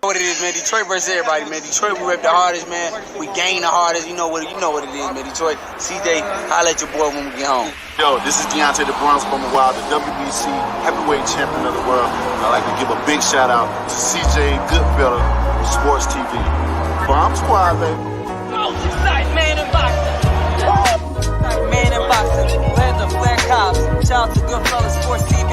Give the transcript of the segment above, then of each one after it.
What it is, man. Detroit versus everybody, man. Detroit, we rep the hardest, man. We gain the hardest. You know what it is, man. Detroit, CJ, holla at your boy when we get home. Yo, this is Deontay the Bronx from the Wild, the WBC heavyweight champion of the world. I'd like to give a big shout out to CJ Goodfellow from Sports TV. Bomb Squad, baby. Most exciting man in boxing. Man in boxing. Legend, Flair Cobbs. Shout out to Goodfellow Sports TV.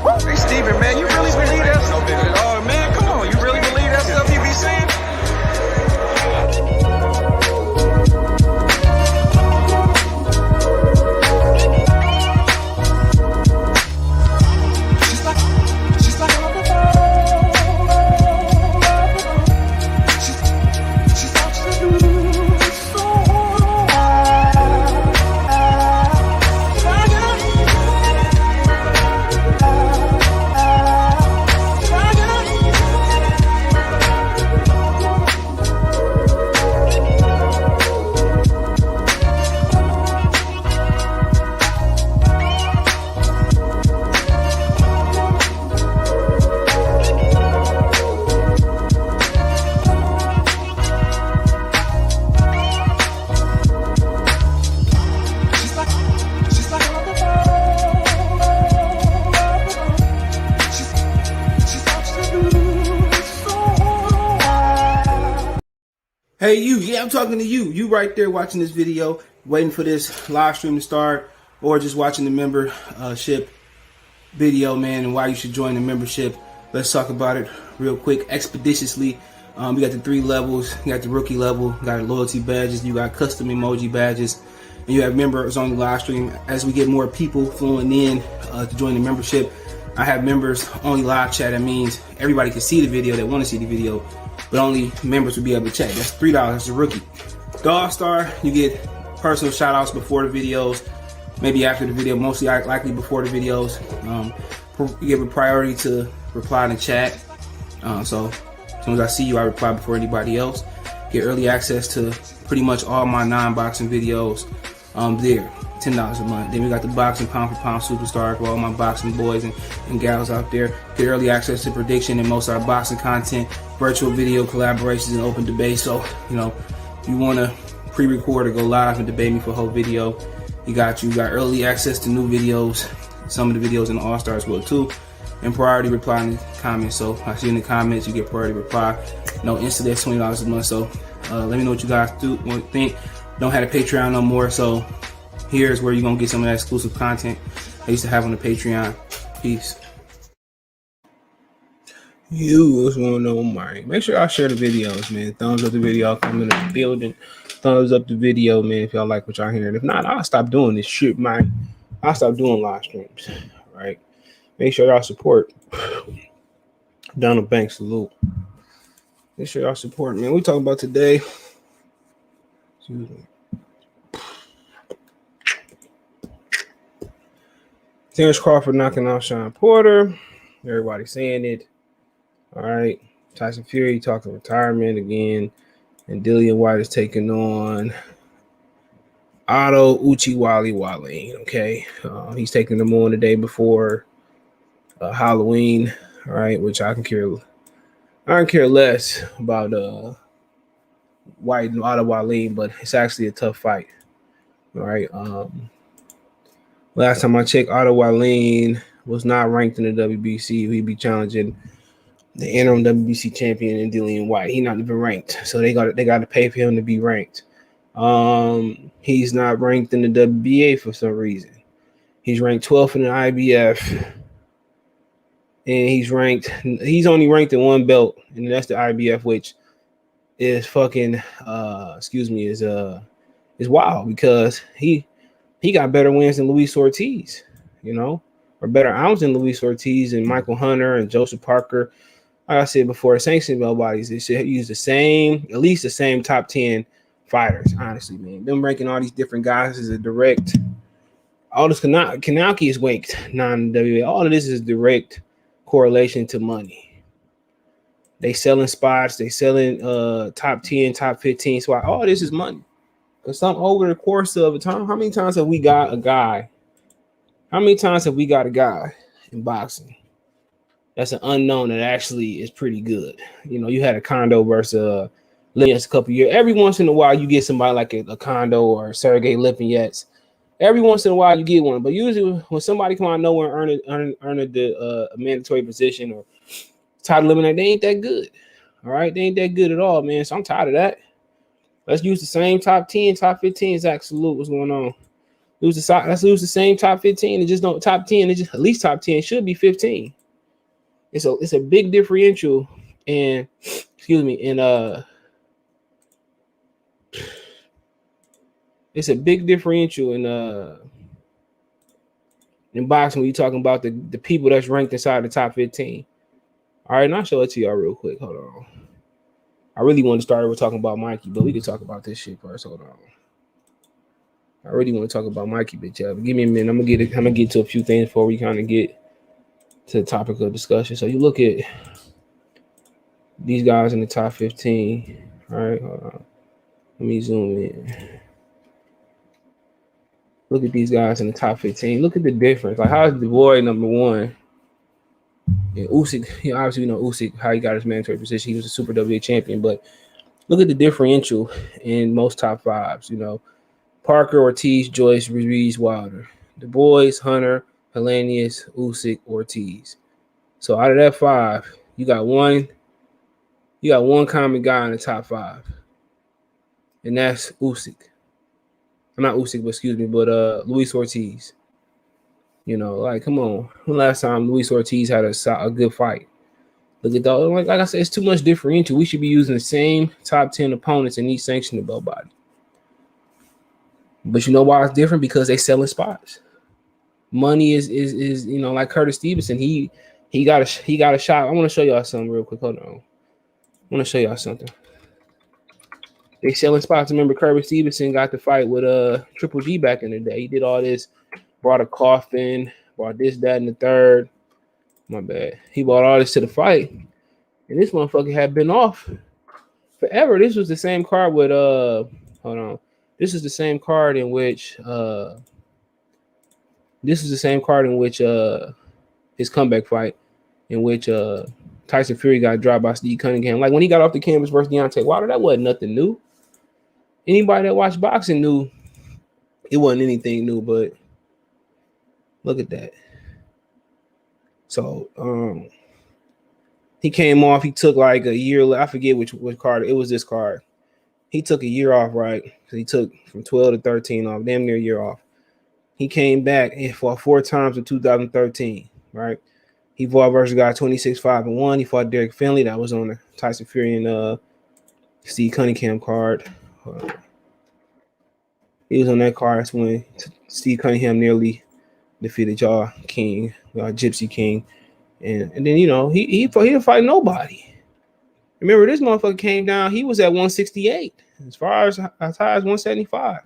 Hey, Steven, man, you really believe that stuff? Oh, man, come on. You really believe that stuff you be saying? Hey, I'm talking to you. You right there watching this video, waiting for this live stream to start, or just watching the membership video, man, and why you should join the membership. Let's talk about it real quick, expeditiously. We got the 3 levels. You got the rookie level, you got loyalty badges, you got custom emoji badges, and you have members on the live stream. As we get more people flowing in to join the membership, I have members only live chat. That means everybody can see the video that want to see the video, but only members will be able to chat. That's $3. That's a rookie. The All-Star, you get personal shout outs before the videos, maybe after the video, mostly likely before the videos. You give a priority to reply in the chat. So as soon as I see you, I reply before anybody else. Get early access to pretty much all my non-boxing videos there. $10 a month. Then we got the boxing pound for pound superstar for all my boxing boys and gals out there. Get early access to prediction and most of our boxing content, virtual video collaborations, and open debate. So, you want to pre-record or go live and debate me for a whole video, you got early access to new videos, some of the videos in the All-Star as well too, and priority reply in the comments. So I see in the comments, you get priority reply. No instant, that's $20 a month. So let me know what you guys think. Don't have a Patreon no more, so here's where you're going to get some of that exclusive content I used to have on the Patreon. Peace. What's going on, Mike? Make sure y'all share the videos, man. Thumbs up the video. Come in the building. Thumbs up the video, man, if y'all like what y'all hearing. If not, I'll stop doing this shit, man. I'll stop doing live streams, all right? Make sure y'all support. Donald Banks, salute. Make sure y'all support, man. We talking about today. Excuse me. Terence Crawford knocking out Shawn Porter. Everybody saying it. All right. Tyson Fury talking retirement again. And Dillian Whyte is taking on Otto Wallin. Okay. He's taking them on the day before Halloween. All right. Which I can care less about Whyte and Otto Wallin, but it's actually a tough fight. All right. Last time I checked, Otto Wallin was not ranked in the WBC. He'd be challenging the interim WBC champion and Dillian Whyte. He's not even ranked, so they got to pay for him to be ranked. He's not ranked in the WBA for some reason. He's ranked 12th in the IBF, and he's only ranked in one belt, and that's the IBF, which is fucking is wild because he got better wins than Luis Ortiz, or better ounce than Luis Ortiz and Michael Hunter and Joseph Parker. Like I said before, sanctioned belt bodies, they should use at least the same top 10 fighters, honestly, man. Them ranking all these different guys is a direct. All this Kanaki is ranked non-WA. All of this is direct correlation to money. They selling spots, they selling top 10, top 15 spot. All this is money. Because over the course of a time, how many times have we got a guy? How many times have we got a guy in boxing that's an unknown that actually is pretty good. You know, you had a Kondo versus Lipinets a couple years. Every once in a while, you get somebody like a Kondo or Sergey Lipinets. Every once in a while, you get one. But usually, when somebody come out of nowhere and earn a mandatory position or title eliminator, they ain't that good. All right, they ain't that good at all, man. So I'm tired of that. Let's use the same top 10, top 15. Zach, salute. What's going on? Let's use the same top 15 and just don't top 10. It just at least top 10 should be 15. It's a big differential in it's a big differential in boxing when you're talking about the people that's ranked inside the top 15. All right, and I'll show it to y'all real quick. Hold on. I really want to start with talking about Mikey, but we can talk about this shit first. Hold on. I really want to talk about Mikey, bitch. But give me a minute. I'm gonna get to a few things before we kind of get to the topic of discussion. So you look at these guys in the top 15. All right, hold on. Let me zoom in. Look at these guys in the top 15. Look at the difference. Like, how is the boy number one? And Usyk, obviously, Usyk, how he got his mandatory position. He was a Super WA champion, but look at the differential in most top fives. Parker, Ortiz, Joyce, Ruiz, Wilder. Du Bois, Hunter, Helenius, Usyk, Ortiz. So out of that five, you got one common guy in the top five, and that's Usyk. I'm not Usyk, but Luis Ortiz. Come on. When last time Luis Ortiz had a good fight? Look at that. Like I said, it's too much differential. We should be using the same top 10 opponents in each sanctioned belt body. But you know why it's different? Because they selling spots. Money is like Curtis Stevenson. He got a shot. I want to show y'all something real quick. Hold on. I want to show y'all something. They selling spots. Remember, Curtis Stevenson got the fight with Triple G back in the day. He did all this, brought a coffin, brought this, that, and the third. My bad. He brought all this to the fight, and this motherfucker had been off forever. This was the same card with hold on. This is the same card in which his comeback fight, in which Tyson Fury got dropped by Steve Cunningham. Like when he got off the canvas versus Deontay Wilder, that wasn't nothing new. Anybody that watched boxing knew it wasn't anything new, but look at that. So he came off. He took like a year. I forget which card. It was this card. He took a year off, right? So he took from 12 to 13 off, damn near a year off. He came back and fought 4 times in 2013, right? He fought versus a guy 26-5-1. He fought Derek Finley. That was on the Tyson Fury and Steve Cunningham card. He was on that card. That's when Steve Cunningham nearly defeated y'all King, Gypsy King. And then, he didn't fight nobody. Remember, this motherfucker came down. He was at 168, as high as 175.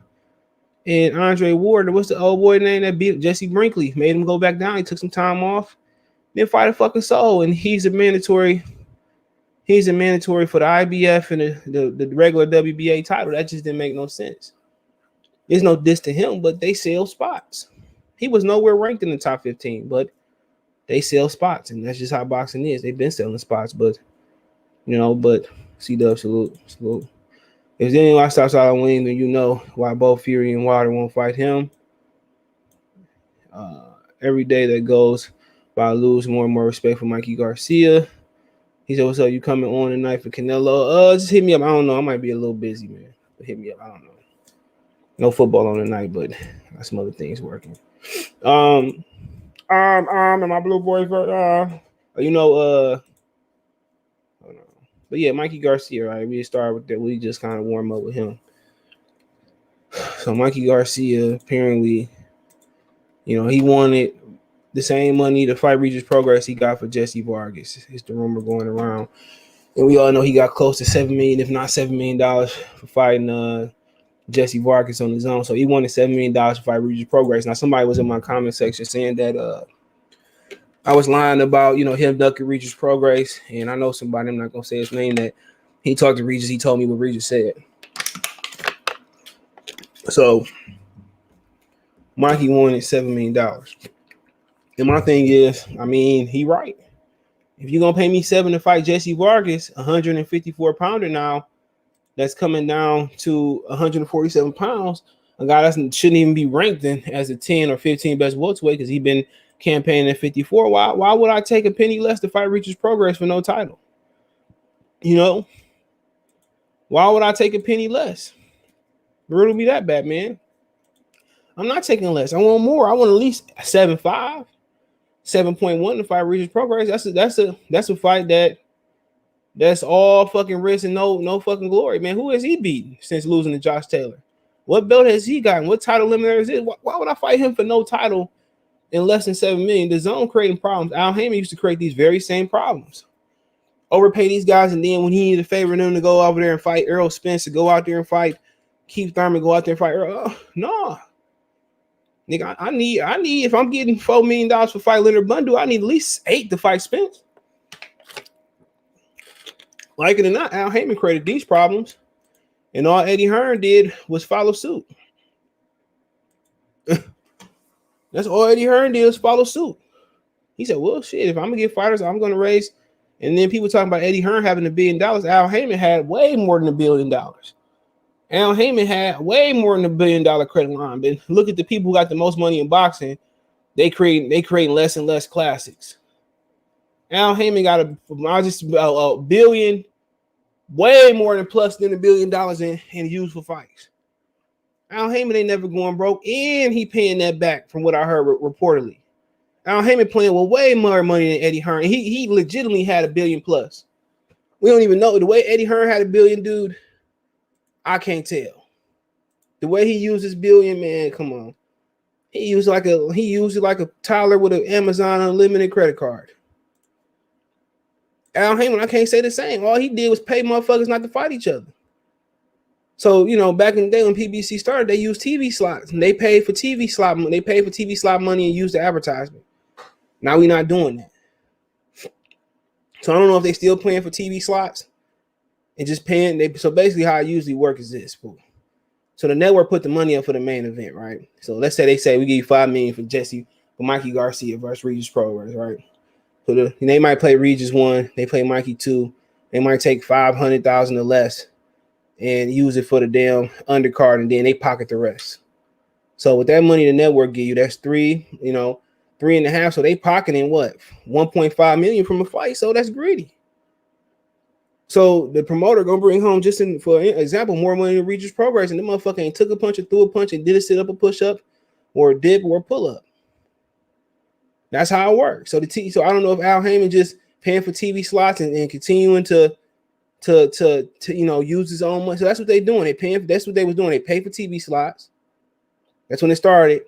And Andre Ward, what's the old boy name that beat Jesse Brinkley? Made him go back down. He took some time off. Then fight a fucking soul. And he's a mandatory for the IBF and the regular WBA title. That just didn't make no sense. There's no diss to him, but they sell spots. He was nowhere ranked in the top 15, but they sell spots. And that's just how boxing is. They've been selling spots, but C-Dub, salute. If there's anyone stops out of Wayne, then you know why both Fury and Wilder won't fight him. Every day that goes by, I lose more and more respect for Mikey Garcia. He said, "What's up? You coming on tonight for Canelo?" Just hit me up. I don't know. I might be a little busy, man. But hit me up. I don't know. No football on tonight, but got some other things working. And my blue boy for but yeah, Mikey Garcia, right? We started with that. We just kind of warm up with him. So Mikey Garcia, apparently, he wanted the same money to fight Regis Progress he got for Jesse Vargas. It's the rumor going around. And we all know he got close to $7 million, if not $7 million for fighting Jesse Vargas on his own. So he wanted $7 million to fight Regis Progress. Now, somebody was in my comment section saying that I was lying about, him ducking Regis Progress. And I know somebody, I'm not going to say his name, that he talked to Regis. He told me what Regis said. So Mikey wanted $7 million. And my thing is, he right. If you're gonna pay me 7 to fight Jesse Vargas, 154 pounder now, that's coming down to 147 pounds, a guy that shouldn't even be ranked in as a 10 or 15 best welterweight because he's been campaigning at 54. Why would I take a penny less to fight Reaches Progress for no title? You know, why would I take a penny less? It really be that bad, man. I'm not taking less. I want more. I want at least 7.5, 7.1 to fight Reaches Progress. That's a fight that's all fucking risk and no fucking glory, man. Who has he beaten since losing to Josh Taylor? What belt has he gotten? What title eliminator is it? Why would I fight him for no title in less than 7 million? The zone creating problems. Al Heyman used to create these very same problems. Overpay these guys, and then when he needed a favor them to go over there and fight Errol Spence, to go out there and fight Keith Thurman, go out there and fight Earl. No. Nigga, I need if I'm getting $4 million for fight Leonard Bundu, I need at least 8 to fight Spence. Like it or not, Al Heyman created these problems, and all Eddie Hearn did was follow suit. That's all Eddie Hearn did was follow suit. He said, well, shit, if I'm going to get fighters, I'm going to raise. And then people talking about Eddie Hearn having $1 billion. Al Heyman had way more than $1 billion. Al Heyman had way more than $1 billion credit line. But look at the people who got the most money in boxing. They create less and less classics. Al Heyman got a billion, way more than plus than $1 billion in useful fights. Al Heyman ain't never going broke, and he paying that back from what I heard reportedly. Al Heyman playing with way more money than Eddie Hearn. He legitimately had $1 billion plus. We don't even know the way Eddie Hearn had $1 billion, dude. I can't tell. The way he used his $1 billion, man, come on. He used it like a Tyler with an Amazon unlimited credit card. Al Heyman, I can't say the same. All he did was pay motherfuckers not to fight each other. So, you know, back in the day when PBC started, they used TV slots and they paid for TV slot money. They paid for TV slot money and used the advertisement. Now we're not doing that. So I don't know if they still playing for TV slots and just paying. So basically how it usually works is this. So the network put the money up for the main event, right? So let's say they say we give you $5 million for Mikey Garcia versus Regis Progress, right? So they might play Regis 1, they play Mikey 2, they might take $500,000 or less and use it for the damn undercard, and then they pocket the rest. So with that money the network give you, that's 3.5. So they pocketing what? 1.5 million from a fight. So that's greedy. So the promoter gonna bring home, for example, more money than Regis Progress, and the motherfucker ain't took a punch or threw a punch and did a sit up, a push up, or a dip, or a pull up. That's how it works. So so I don't know if Al Heyman just paying for TV slots and continuing to use his own money. So that's what they're doing. That's what they was doing. They pay for TV slots. That's when it started.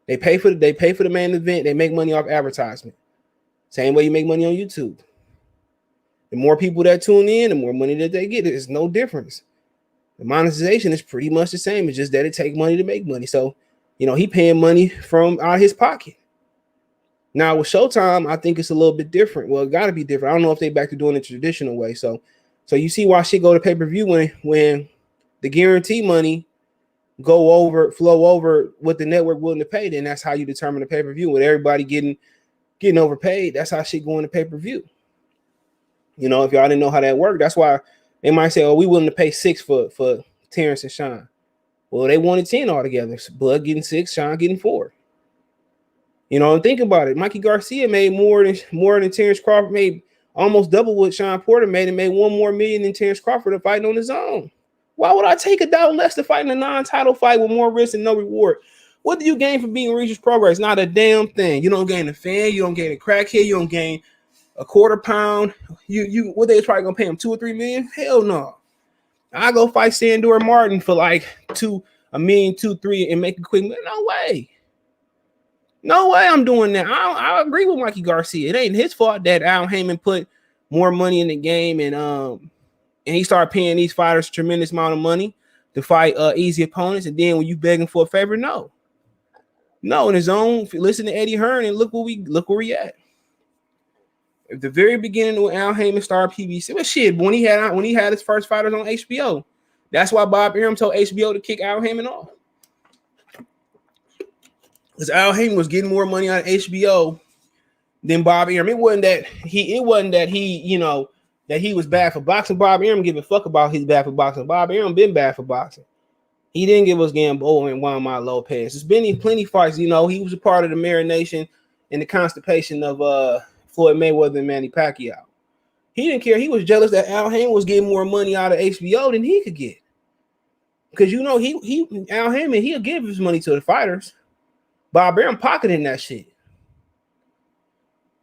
They pay for the main event. They make money off advertisement. Same way you make money on YouTube. The more people that tune in, the more money that they get. There's no difference. The monetization is pretty much the same. It's just that it takes money to make money. So, he paying money from out of his pocket. Now with Showtime, I think it's a little bit different. Well, it got to be different. I don't know if they back to doing it the traditional way. So you see why shit go to pay-per-view when the guarantee money flow over what the network willing to pay. Then that's how you determine the pay-per-view. With everybody getting overpaid, that's how shit going to pay-per-view. If y'all didn't know how that worked, that's why they might say, "Oh, we willing to pay 6 for Terence and Shawn." Well, they wanted 10 altogether. Bud getting 6, Shawn getting 4. And think about it. Mikey Garcia made more than Terence Crawford, made almost double what Shawn Porter made, and made $1 more million than Terence Crawford fighting on his own. Why would I take $1 less to fight in a non-title fight with more risk and no reward? What do you gain from being Regis Progress? Not a damn thing. You don't gain a fan. You don't gain a crackhead. You don't gain a quarter pound. What they probably gonna pay him $2 or $3 million? Hell no. I go fight Sandor Martin for like $1 million, $2, $3, and make a quick. No way. No way I'm doing that. I agree with Mikey Garcia. It ain't his fault that Al Heyman put more money in the game and he started paying these fighters a tremendous amount of money to fight easy opponents. And then when you begging for a favor, no, in his own. Listen to Eddie Hearn and look where we at. At the very beginning when Al Heyman started PBC, but shit, when he had his first fighters on HBO, that's why Bob Arum told HBO to kick Al Heyman off. Because Al Heyman was getting more money out of HBO than Bob Arum. It wasn't that he, you know, that he was bad for boxing. Bob Arum give a fuck about he's bad for boxing. Bob Arum been bad for boxing. He didn't give us Gamboa and Juan Lopez. There's been plenty fights. You know, he was a part of the marination and the constipation of Floyd Mayweather and Manny Pacquiao. He didn't care. He was jealous that Al Haymon was getting more money out of HBO than he could get. Because you know, Al Haymon, he'll give his money to the fighters. Bob Arum pocketing that shit.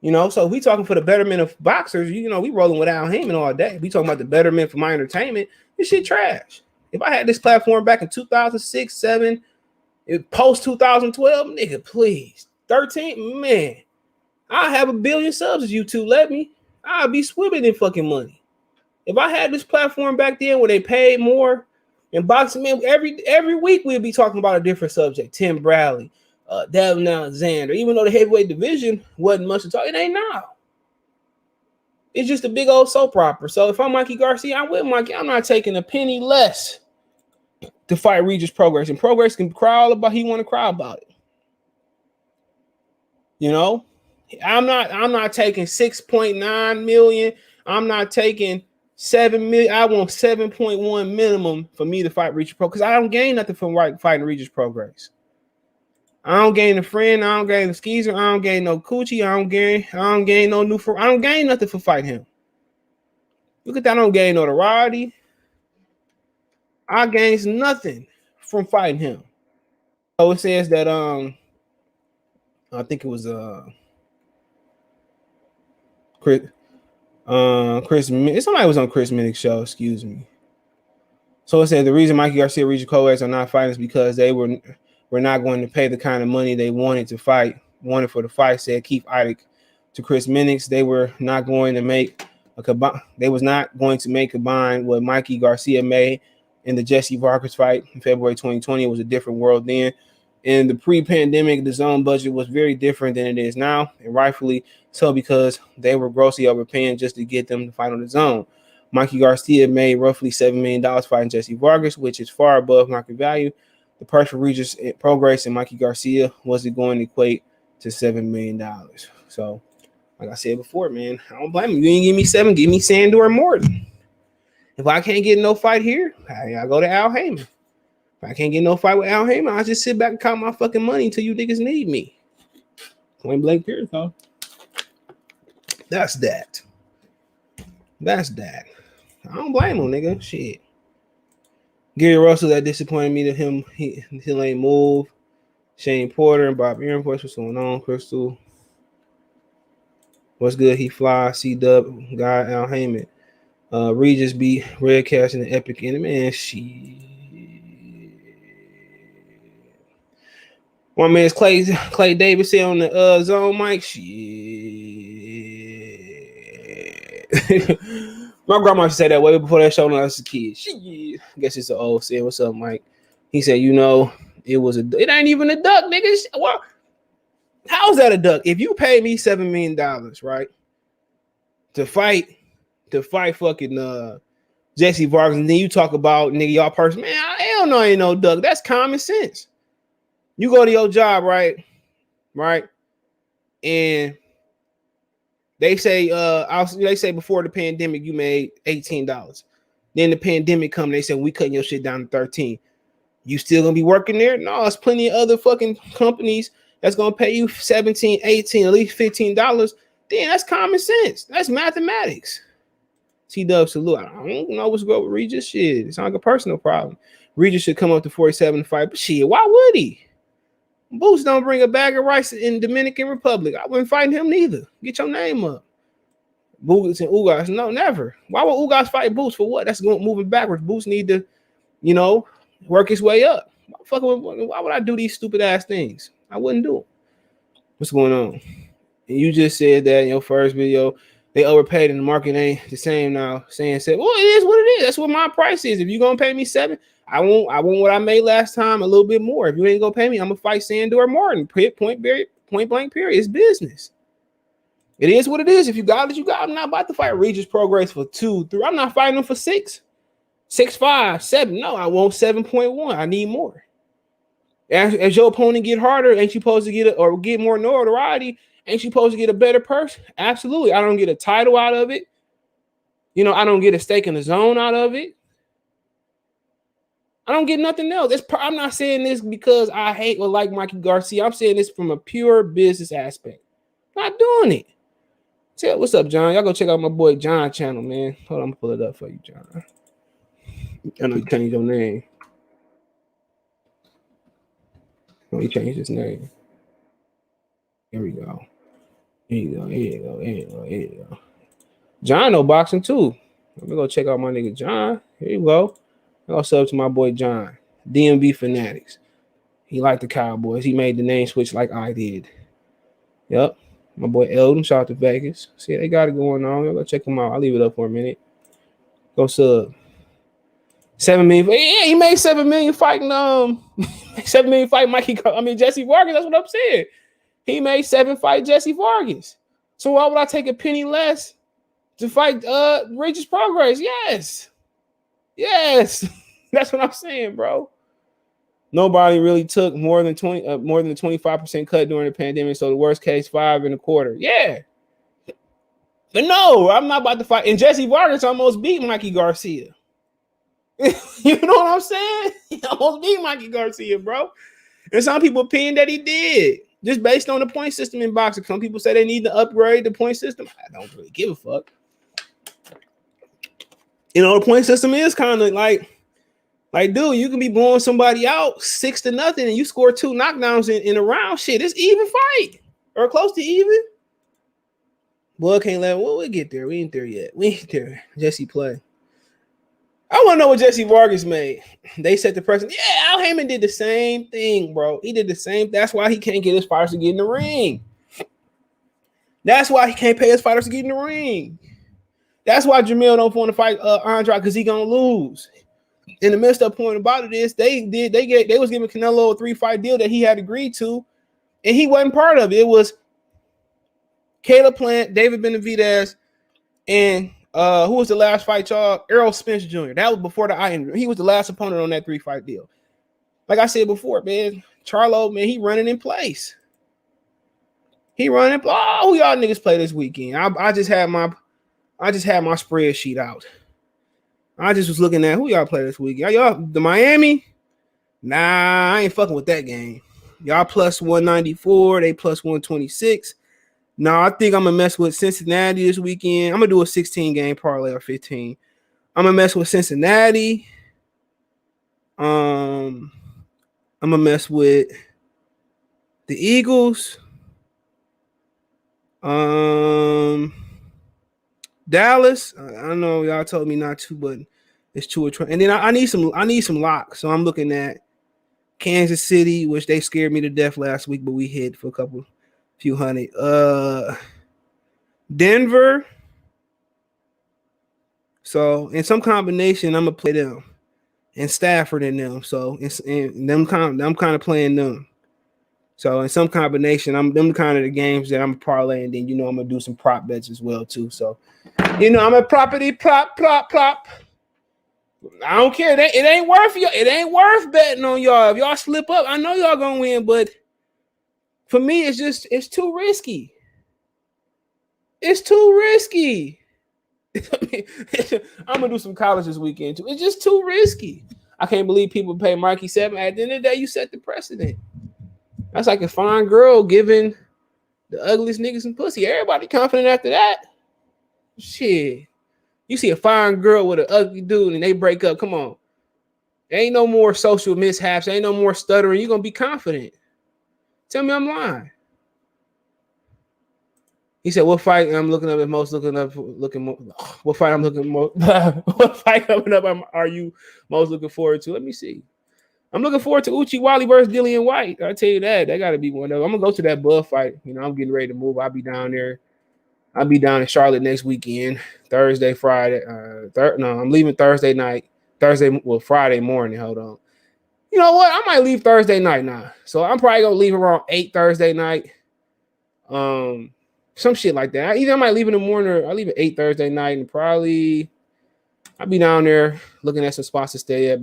You know, so we talking for the betterment of boxers. You know, we rolling with Al Haymon all day. We talking about the betterment for my entertainment. This shit trash. If I had this platform back in 2006, 7, post 2012, nigga, please. 13, man, I have 1 billion subs if YouTube let me. I'll be swimming in fucking money. If I had this platform back then where they paid more in boxing, man, every week we'd be talking about a different subject. Tim Bradley, Devin Alexander. Even though the heavyweight division wasn't much to talk, it ain't now. It's just a big old soap opera. So if I'm Mikey Garcia, I'm with Mikey. I'm not taking a penny less to fight Regis Progress. And Progress can cry all about he want to cry about it. You know? I'm not taking 6.9 million. I'm not taking 7 million. I want 7.1 minimum for me to fight Regis Progress. Because I don't gain nothing from fighting Regis Progress. I don't gain a friend. I don't gain a skeezer. I don't gain no coochie. I don't gain no new friend. I don't gain nothing for fighting him. Look at that. I don't gain notoriety. I gains nothing from fighting him. So it says that I think it was somebody was on Chris Minnick's show, excuse me. So it said the reason Mikey Garcia, Regis Progress are not fighting is because they were not going to pay the kind of money they wanted for the fight, said Keith Idec to Chris Minnick. They were not going to make combine what Mikey Garcia made in the Jesse Vargas fight in February 2020. It was a different world then. In the pre-pandemic, the zone budget was very different than it is now, and rightfully so, because they were grossly overpaying just to get them to fight on the zone. Mikey Garcia made roughly $7 million fighting Jesse Vargas, which is far above market value. The price for Regis Progress and Mikey Garcia wasn't going to equate to $7 million. So, like I said before, man, I don't blame you. You ain't give me 7, give me Sandor Morton. If I can't get no fight here, I go to Al Haymon. If I can't get no fight with Al Haymon, I just sit back and count my fucking money until you niggas need me. Point blank period, though. That's that. I don't blame him, nigga. Shit. Gary Russell, that disappointed me that he ain't move. Shane Porter and Bob Arum, what's going on? Crystal, what's good? He fly. C-Dub, guy Al Haymon. Regis beat Redcast in the epic end. Man, shit. One man's Clay Davis here on the zone mic. Shit. My grandma used to say that way before that show when I was a kid. Shit. I guess it's an old saying. What's up, Mike? He said, you know, it ain't even a duck, nigga. Well, how's that a duck? If you pay me $7 million, right, to fight fucking Jesse Vargas, and then you talk about nigga y'all person, man, hell no, ain't no duck. That's common sense. You go to your job, right, and they say before the pandemic you made $18. Then the pandemic come, they say we cutting your shit down to 13. You still gonna be working there? No, there's plenty of other fucking companies that's gonna pay you 17, 18, at least $15. Damn, that's common sense. That's mathematics. T-Dub salute. I don't know what's going with Regis. Shit, it's not like a personal problem. Regis should come up to 47 to fight, but shit, why would he? Boots don't bring a bag of rice in Dominican Republic. I wouldn't fight him neither. Get your name up. Boots and Ugas, no, never. Why would Ugas fight Boots for what? That's going moving backwards. Boots need to, you know, work his way up. Why would I do these stupid ass things? I wouldn't do it. What's going on? And you just said that in your first video, they overpaid and the market ain't the same now. Said, well, it is what it is. That's what my price is. If you're gonna pay me 7, I want what I made last time, a little bit more. If you ain't gonna pay me, I'm gonna fight Sandor Martin. Point blank period. It's business. It is what it is. If you got it, you got it. I'm not about to fight Regis Progress for 2, 3. I'm not fighting them for 6, 5, 7. No, I want 7.1. I need more. As your opponent get harder, ain't you supposed to get more notoriety? Ain't you supposed to get a better purse? Absolutely. I don't get a title out of it. You know, I don't get a stake in the zone out of it. I don't get nothing else. I'm not saying this because I hate or like Mikey Garcia. I'm saying this from a pure business aspect. Not doing it. What's up, John? Y'all go check out my boy John channel, man. Hold on, I'm gonna pull it up for you, John. I know you changed your name. Oh, he changed his name. Here we go. Here you go. John know boxing too. Let me go check out my nigga John. Here you go. Also up to my boy John. DMV Fanatics. He liked the Cowboys. He made the name switch like I did. Yep. My boy Eldon, shout out to Vegas. See, they got it going on. Y'all go check him out. I'll leave it up for a minute. Go sub. 7 million. Yeah, he made 7 million fighting 7 million fighting Jesse Vargas. That's what I'm saying. He made 7 fight Jesse Vargas. So why would I take a penny less to fight Regis Progress? Yes. That's what I'm saying, bro. Nobody really took more than the 25% cut during the pandemic. So the worst case, 5.25. Yeah. But no, I'm not about to fight. And Jesse Vargas almost beat Mikey Garcia. You know what I'm saying? He almost beat Mikey Garcia, bro. And some people opinion that he did. Just based on the point system in boxing. Some people say they need to upgrade the point system. I don't really give a fuck. You know, the point system is kind of like, dude, you can be blowing somebody out 6-0 and you score 2 knockdowns in a round. Shit, it's even fight. Or close to even. Boy, can't let him. Well, we'll get there. We ain't there yet. We ain't there. Jesse play. I want to know what Jesse Vargas made. They set the precedent. Yeah, Al Heyman did the same thing, bro. He did the same. That's why he can't get his fighters to get in the ring. That's why he can't pay his fighters to get in the ring. That's why Jamil don't want to fight Andrade because he gonna lose. And the messed up point about it is they was giving Canelo a 3-fight deal that he had agreed to, and he wasn't part of it. It was Caleb Plant, David Benavidez, and who was the last fight, y'all? Errol Spence Jr. That was before the eye injury. He was the last opponent on that 3-fight deal. Like I said before, man, Charlo, man, he running in place. Who y'all niggas play this weekend? I just had my spreadsheet out. I just was looking at who y'all play this weekend. Y'all the Miami? Nah, I ain't fucking with that game. Y'all plus 194, they plus 126. No, I think I'm gonna mess with Cincinnati this weekend. I'm gonna do a 16-game parlay or 15. I'm gonna mess with Cincinnati. I'm gonna mess with the Eagles. Dallas. I know y'all told me not to, but it's 2 or 20. And then I need some locks. So I'm looking at Kansas City, which they scared me to death last week, but we hit for a few hundred. Denver. So in some combination, I'm gonna play them and Stafford in them. So I'm kind of playing them. So in some combination, them kind of the games that I'm parlaying. And then I'm gonna do some prop bets as well too. So I'm a property prop. I don't care. It ain't worth you. It ain't worth betting on y'all. If y'all slip up, I know y'all gonna win, but for me, it's too risky. It's too risky. I'm gonna do some college this weekend too. It's just too risky. I can't believe people pay Mikey 7. At the end of the day, you set the precedent. That's like a fine girl giving the ugliest niggas some pussy. Everybody confident after that. Shit. You see a fine girl with an ugly dude and they break up. Come on. There ain't no more social mishaps. There ain't no more stuttering. You're going to be confident. Tell me I'm lying. He said, what fight I'm looking up at most what fight I'm looking more what fight coming up are you most looking forward to? Let me see. I'm looking forward to Uchi Wally versus Dillian Whyte. I tell you that got to be one of them. I'm gonna go to that Bud fight. I'm getting ready to move. I'll be down there. I'll be down in Charlotte next weekend, Thursday, Friday. I'm leaving Thursday night. Friday morning. Hold on. You know what? I might leave Thursday night now. So I'm probably gonna leave around 8 Thursday night. Some shit like that. Either I might leave in the morning or I leave at 8 Thursday night, and probably I'll be down there looking at some spots to stay at.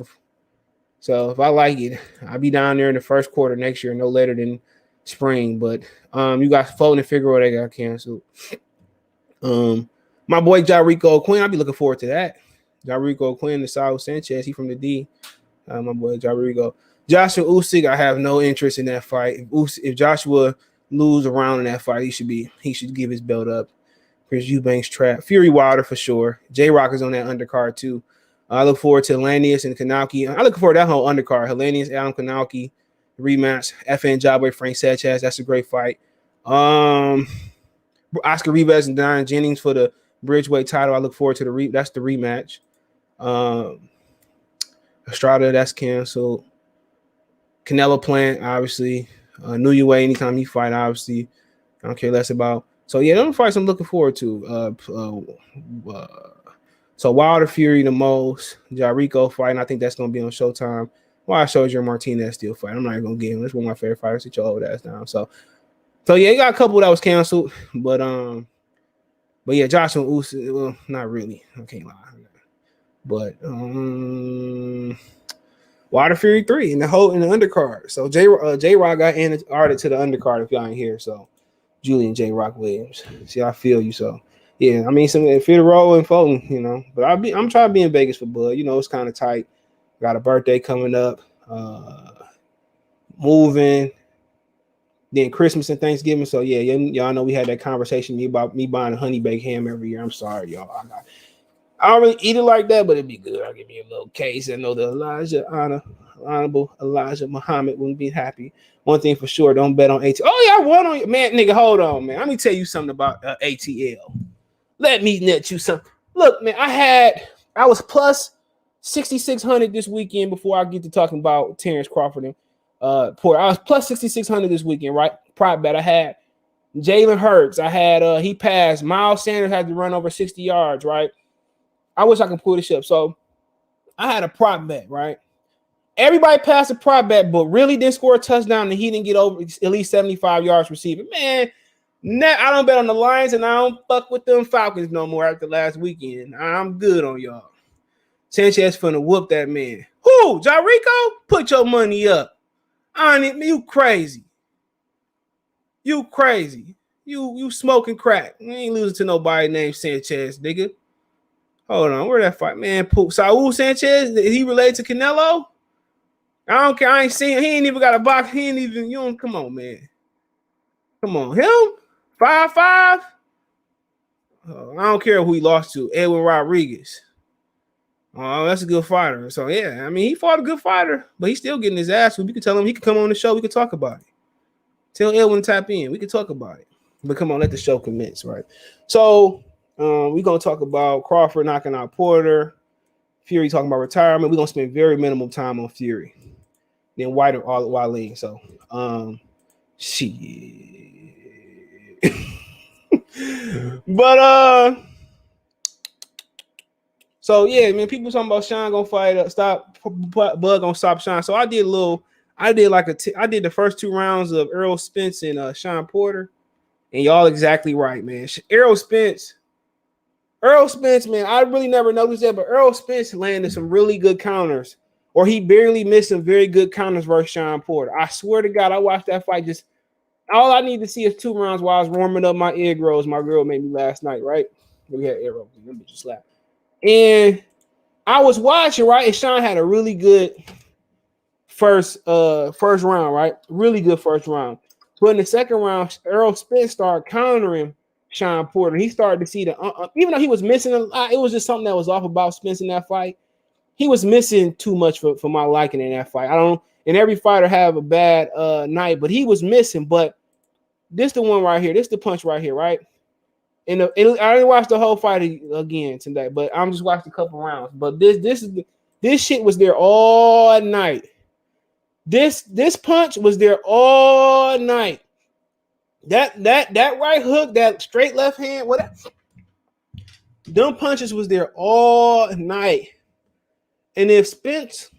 So if I like it, I'll be down there in the first quarter next year, no later than spring. But you got Fulton and Figueroa, they got canceled. My boy Jarico Quinn, I'll be looking forward to that. Jarico Quinn, the Saul Sanchez, he from the D. My boy Jarico. Joshua Usyk, I have no interest in that fight. If Joshua lose a round in that fight, he should give his belt up. Chris Eubanks trap. Fury Wilder for sure. J-Rock is on that undercard too. I look forward to Helenius and Kanauki. I look forward to that whole undercard. Helenius, Adam Kanauki, rematch. FN Jabba, Frank Sanchez. That's a great fight. Oscar Rivas and Diane Jennings for the Bridgeweight title. I look forward to that's the rematch. Estrada, that's canceled. Canelo Plant, obviously. New Way anytime he fight, obviously. I don't care less about. So yeah, those fights I'm looking forward to. So Wilder Fury the most. Jarico fight, and I think that's gonna be on Showtime. Well, I showed you Martinez still fight. I'm not even gonna get him. That's one of my favorite fighters. Sit your old ass down. So yeah, you got a couple that was canceled, but yeah, Joshua Usyk, well, not really. I can't lie. But Wilder Fury 3 in the undercard. So J-Rock got added to the undercard if y'all ain't here. So Julian J-Rock Williams. See, I feel you. So yeah, I mean, some Figueroa and Fulton, you know. But I'm trying to be in Vegas for Bud. You know, it's kind of tight. Got a birthday coming up. Moving. Then Christmas and Thanksgiving. So yeah, y'all know we had that conversation about me buying a honey baked ham every year. I'm sorry, y'all. I don't really eat it like that, but it'd be good. I'll give me a little case. I know the Honorable Elijah Muhammad wouldn't be happy. One thing for sure, don't bet on ATL. Oh, yeah, I won on you. Man, nigga, hold on, man. Let me tell you something about ATL. Let me net you something. Look, man, I was plus 6,600 this weekend before I get to talking about Terence Crawford and Porter. I was plus 6,600 this weekend, right? Prop bet. I had Jalen Hurts. I had he passed. Miles Sanders had to run over 60 yards, right? I wish I could pull this up. So I had a prop bet, right? Everybody passed a prop bet, but really didn't score a touchdown and he didn't get over at least 75 yards receiving. Man, I don't bet on the Lions and I don't fuck with them Falcons no more after last weekend. I'm good on y'all. Sanchez finna whoop that man. Who? Jarico? Put your money up. You crazy. You crazy. You smoking crack. You ain't losing to nobody named Sanchez, nigga. Hold on, where that fight, man? Saul Sanchez, is he related to Canelo? I don't care. I ain't seen. He ain't even got a box. He ain't even. You don't. Come on, man. Come on, him 5'5". I don't care who he lost to. Edwin Rodriguez. Oh, that's a good fighter. So yeah, I mean, he fought a good fighter, but he's still getting his ass. We could tell him he could come on the show. We could talk about it. Tell Edwin to tap in. We could talk about it. But come on, let the show commence, right? So. We're going to talk about Crawford knocking out Porter, Fury talking about retirement. We're going to spend very minimal time on Fury. Then Whyte or Wallin. So, shit. But, so yeah, man, people talking about Shawn going to fight, Bud going to stop Shawn. So I did the first 2 rounds of Errol Spence and Shawn Porter. And y'all exactly right, man. Errol Spence, man, I really never noticed that, but Errol Spence landed some really good counters, or he barely missed some very good counters versus Shawn Porter. I swear to God, I watched that fight. Just all I need to see is 2 rounds while I was warming up my egg rolls. My girl made me last night, right? We had egg rolls. Let me just slap. And I was watching, right? And Shawn had a really good first round, right? Really good first round. So in the second round, Errol Spence started countering Shawn Porter. He started to see even though he was missing a lot, it was just something that was off about Spence in that fight. He was missing too much for my liking in that fight. And every fighter have a bad night, but he was missing. But this the one right here. This the punch right here, right? And I didn't watch the whole fight again today, but I'm just watching a couple rounds. But this shit was there all night. This punch was there all night. That right hook, that straight left hand, whatever. Them punches was there all night. And if Spence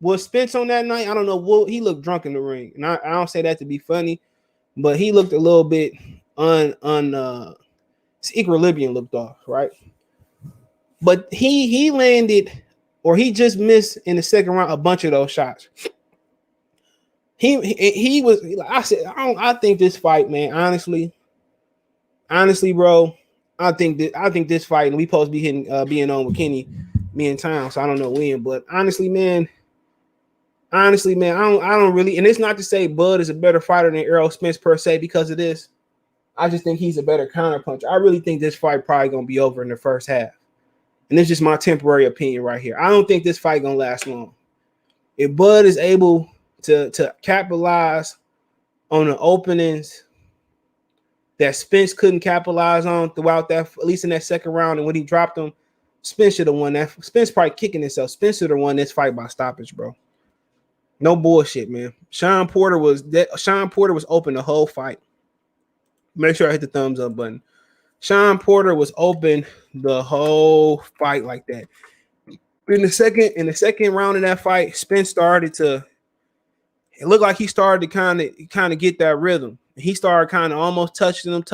was Spence on that night, I don't know. He looked drunk in the ring. And I don't say that to be funny, but he looked a little bit his equilibrium looked off, right? But he landed, or he just missed in the second round a bunch of those shots. He was. I said, I think this fight, man. Honestly, bro. I think this fight, and we supposed to be being on with Kenny, me in town. So I don't know when, but honestly, man, I don't really. And it's not to say Bud is a better fighter than Errol Spence per se because of this. I just think he's a better counterpuncher. I really think this fight probably gonna be over in the first half, and it's just my temporary opinion right here. I don't think this fight gonna last long. If Bud is able to capitalize on the openings that Spence couldn't capitalize on throughout that, at least in that second round, and when he dropped him, Spence should have won that. Spence probably kicking himself. Spence should have won this fight by stoppage, bro. No bullshit, man. Shawn Porter was open the whole fight. Make sure I hit the thumbs up button. Shawn Porter was open the whole fight like that. In the second round of that fight, Spence started to. It looked like he started to kind of get that rhythm. He started kind of almost touching him. And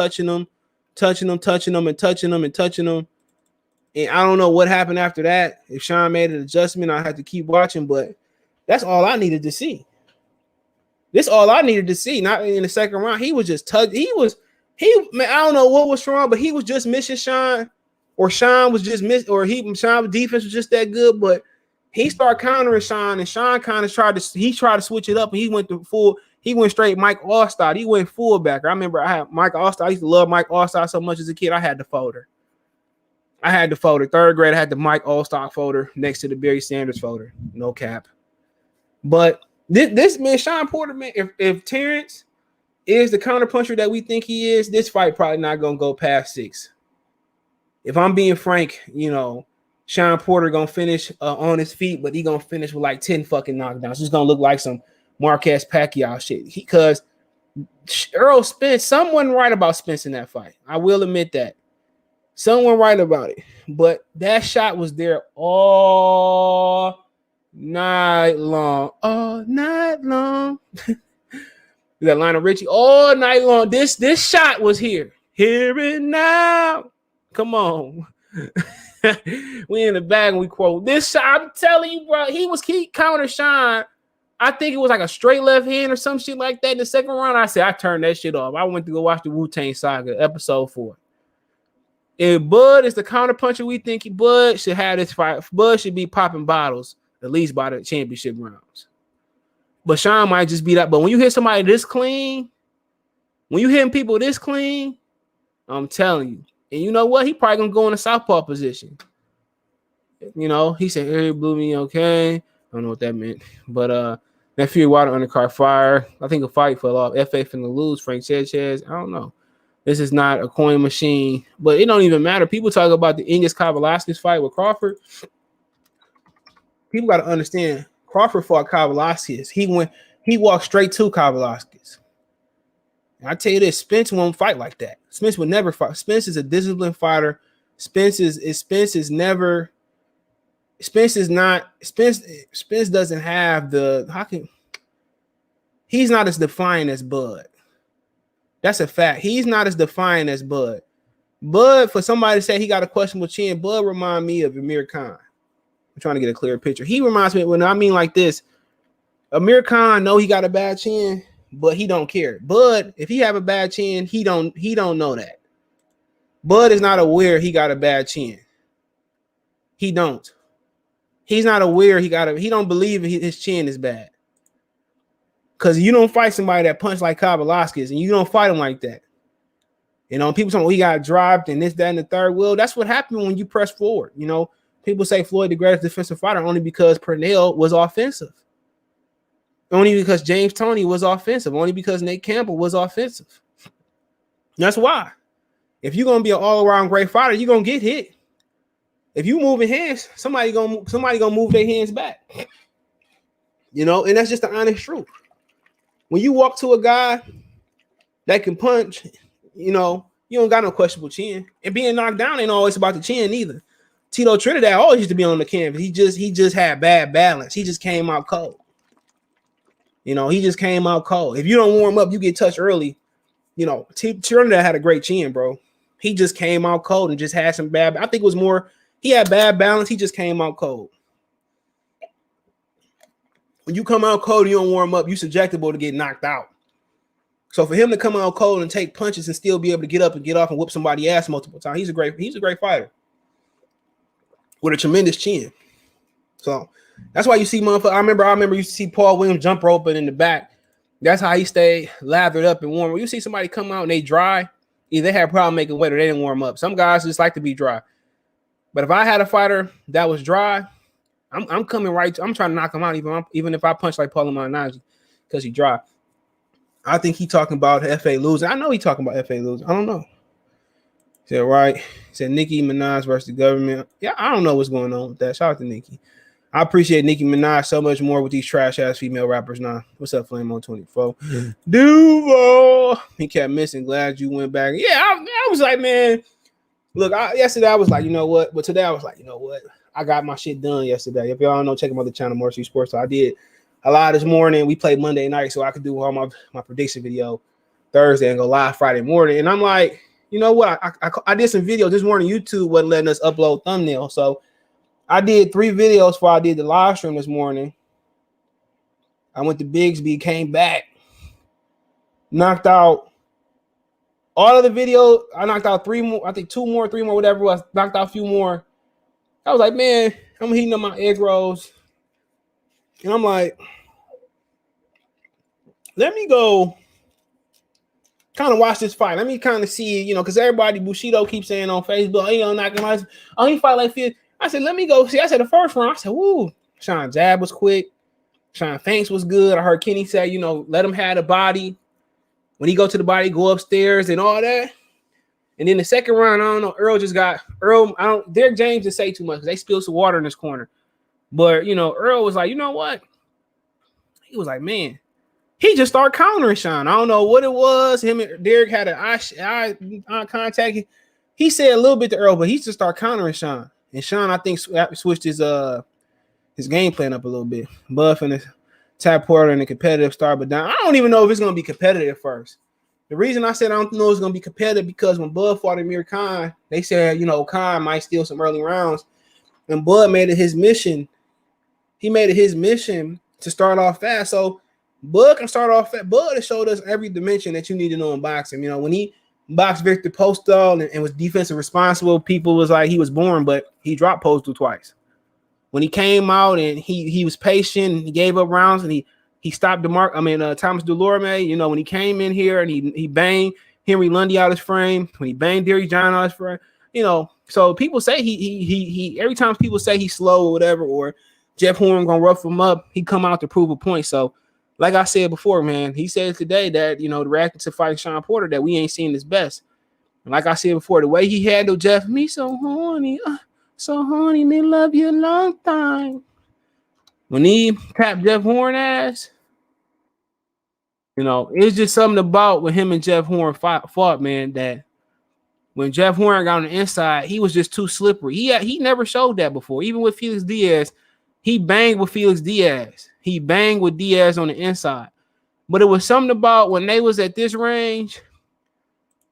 I don't know what happened after that. If Shawn made an adjustment, I had to keep watching, but that's all I needed to see. Not in the second round. He was just man, I don't know what was wrong, but he was just missing Shawn, or Shawn was just Shawn's defense was just that good, but he started countering Shawn, and Shawn kind of tried to switch it up, and he went straight Mike Allstott. He went fullback. I remember I had Mike Allstott. I used to love Mike Allstott so much as a kid. I had the folder. Third grade, I had the Mike Allstott folder next to the Barry Sanders folder. No cap. But this man, Shawn Porter, man, if Terence is the counterpuncher that we think he is, this fight probably not gonna go past 6. If I'm being frank, Shawn Porter gonna finish on his feet, but he gonna finish with like 10 fucking knockdowns. It's gonna look like some Marquez Pacquiao shit. Because Errol Spence, someone right about Spence in that fight. I will admit that. Someone right about it. But that shot was there all night long. All night long. That Lionel Richie all night long. This shot was here. Here and now. Come on. We in the bag and we quote this shot. I'm telling you, bro, he counter Shawn. I think it was like a straight left hand or some shit like that in the second round. I said, I turned that shit off. I went to go watch the Wu-Tang Saga, episode 4. If Bud is the counterpuncher we think Bud should have this fight, Bud should be popping bottles, at least by the championship rounds. But Shawn might just be that. But when you hit somebody this clean, when you hitting people this clean, I'm telling you. And you know what? He probably gonna go in a southpaw position. He said, "Hey, blew me, okay." I don't know what that meant, but that Fury Wilder undercard fire. I think a fight fell off. FA finna lose. Frank Sanchez. I don't know. This is not a coin machine, but it don't even matter. People talk about the Ingus Kavalauskas fight with Crawford. People got to understand. Crawford fought Kavalauskas. He walked straight to Kavalauskas. I tell you this, Spence won't fight like that. Spence would never fight. Spence is a disciplined fighter. Spence doesn't have he's not as defiant as Bud. That's a fact. He's not as defiant as Bud. Bud, for somebody to say he got a questionable chin, Bud remind me of Amir Khan. I'm trying to get a clear picture. He reminds me, when I mean like this, Amir Khan know he got a bad chin, but he don't care. Bud, if he have a bad chin, he don't know that. Bud is not aware he got a bad chin. He don't. He's not aware he don't believe his chin is bad. Because you don't fight somebody that punch like Kavalauskas, and you don't fight him like that. People say, he got dropped and this, that, and the third. Well, that's what happened when you press forward. People say Floyd the greatest defensive fighter only because Pernell was offensive. Only because James Toney was offensive. Only because Nate Campbell was offensive. That's why. If you're going to be an all-around great fighter, you're going to get hit. If you moving hands, somebody gonna move their hands back. And that's just the honest truth. When you walk to a guy that can punch, you don't got no questionable chin. And being knocked down ain't always about the chin either. Tito Trinidad always used to be on the canvas. He just had bad balance. He just came out cold. He just came out cold. If you don't warm up, you get touched early. Trinidad had a great chin, bro. He just came out cold and just had some bad. I think it was more. He had bad balance. He just came out cold. when you come out cold, you don't warm up, you're susceptible to get knocked out. So for him to come out cold and take punches and still be able to get up and get off and whoop somebody's ass multiple times, he's a great fighter with a tremendous chin. So that's why you see motherfucker. I remember you see Paul Williams jump rope in the back. That's how he stayed lathered up and warm. When you see somebody come out and they dry, either they had a problem making weight or they didn't warm up. Some guys just like to be dry. But if I had a fighter that was dry, I'm coming right. I'm trying to knock him out, even if I punch like Paulo Malignaggi because he dry. I think he talking about FA losing. I know he talking about FA losing. I don't know. He said, right. He said Nicki Minaj versus the government. Yeah, I don't know what's going on with that. Shout out to Nicki. I appreciate Nicki Minaj so much more with these trash-ass female rappers now. What's up, Flame on 24? Duval. He kept missing. Glad you went back. Yeah, I was like, man, look, yesterday I was like, you know what? But today I was like, you know what? I got my shit done yesterday. If y'all don't know, check out the channel, Marcy Sports. So I did a lot this morning. We played Monday night, so I could do all my prediction video Thursday and go live Friday morning. And I'm like, you know what? I did some videos this morning. YouTube wasn't letting us upload thumbnails, so I did 3 videos before I did the live stream this morning. I went to Bigsby, came back, knocked out all of the videos. I knocked out 3 more, I think 2 more, 3 more, whatever it was. Knocked out a few more. I was like, man, I'm heating up my egg rolls. And I'm like, let me go kind of watch this fight. Let me kind of see, you know, because everybody, Bushido keeps saying on Facebook, oh, you know, knocking my, oh, he fight like 50. I said, let me go see. I said the first round, I said, woo, Shawn jab was quick. Shawn feints was good. I heard Kenny say, you know, let him have the body. When he go to the body, go upstairs and all that. And then the second round, I don't know, Derek James didn't say too much because they spilled some water in this corner. But, you know, Earl was like, you know what? He was like, man, he just started countering Shawn. I don't know what it was. Him and Derek had an eye contact. He said a little bit to Earl, but he just started countering Shawn. And Shawn, I think, switched his game plan up a little bit. Buff and the Tap Porter and the competitive start, but down. I don't even know if it's going to be competitive first. The reason I said I don't know it's going to be competitive because when Bud fought Amir Khan, they said, you know, Khan might steal some early rounds. And Bud made it his mission. He made it his mission to start off fast. So Bud can start off fast. Bud has showed us every dimension that you need to know in boxing. You know, when he boxed Victor Postal and was defensive responsible, people was like he was born, but he dropped Postal twice. When he came out and he was patient, he gave up rounds and he stopped Thomas Delorme. You know, when he came in here and he banged Henry Lundy out his frame, when he banged Derry John out his frame, you know. So people say he every time people say he's slow or whatever, or Jeff Horn gonna rough him up, he come out to prove a point. So, like I said before, man, he said today that, you know, the reaction to fighting Shawn Porter that we ain't seen his best. And like I said before, the way he handled Jeff, me so horny, me love you a long time. When he tapped Jeff Horn ass, you know, it's just something about when him and Jeff Horn fought, man, that when Jeff Horn got on the inside, he was just too slippery. He never showed that before. Even with Felix Diaz, he banged with Felix Diaz. He banged with Diaz on the inside. But it was something about when they was at this range,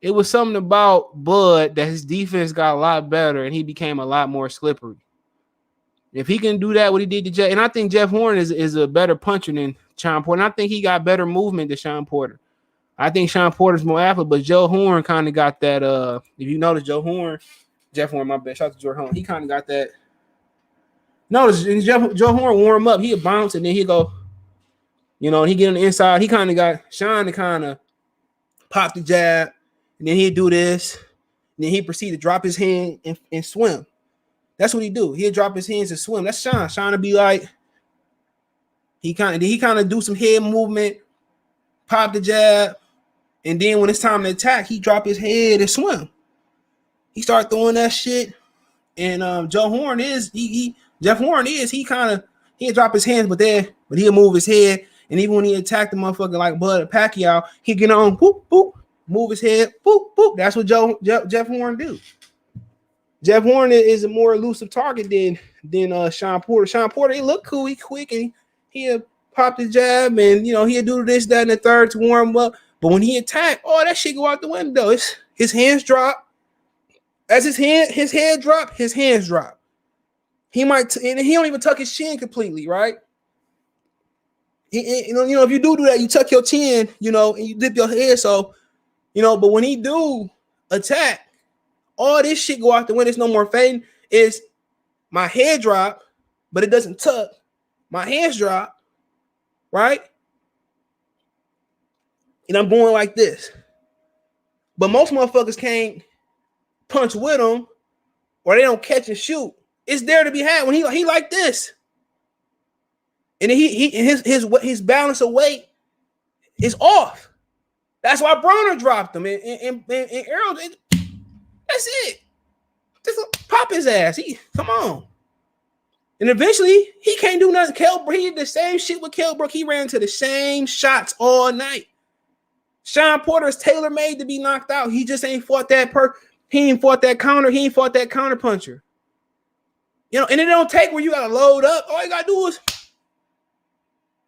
it was something about Bud that his defense got a lot better and he became a lot more slippery. If he can do that, what he did to Jeff, and I think Jeff Horn is a better puncher than Shawn Porter. And I think he got better movement than Shawn Porter. I think Shawn Porter's more athletic, but Joe Horn kind of got that. If you notice, Jeff Horn, my bad. Shout out to Joe Horn. He kind of got that. Notice Joe Horn warm up. He'll bounce and then he'll go, you know, and he get on the inside. He kind of got Shawn to kind of pop the jab, and then he'd do this, and then he'd proceed to drop his hand and swim. That's what he do. He'll drop his hands and swim. That's Shawn. Shawn would be like, he kind of do some head movement, pop the jab, and then when it's time to attack, he drop his head and swim. He start throwing that shit, and Jeff Horn he'll drop his hands, but he'll move his head, and even when he attacked the motherfucker like Bud Pacquiao, he get on, boop, boop, move his head, boop, boop. That's what Jeff Horn do. Jeff Horn is a more elusive target than Shawn Porter. Shawn Porter, he look cool, he quick, and he'll pop the jab, and, you know, he'll do this, that, and the third to warm up. But when he attack, that shit go out the window. His hands drop. As his head drop, his hands drop. He might, and he don't even tuck his chin completely, right? If you do that, you tuck your chin, and you dip your head. So, but when he do attack, all this shit go out the window. There's no more fading. Is my head drop, but it doesn't tuck. My hands drop, right? And I'm going like this. But most motherfuckers can't punch with him, or they don't catch and shoot. It's there to be had when he like this. And his balance of weight is off. That's why Bronner dropped him. And Errol, that's it. Just pop his ass. Come on. And eventually, he can't do nothing. He did the same shit with Kell Brook. He ran to the same shots all night. Shawn Porter is tailor-made to be knocked out. He just ain't fought that he ain't fought that counter. He ain't fought that counter puncher. And it don't take where you gotta load up. All you gotta do is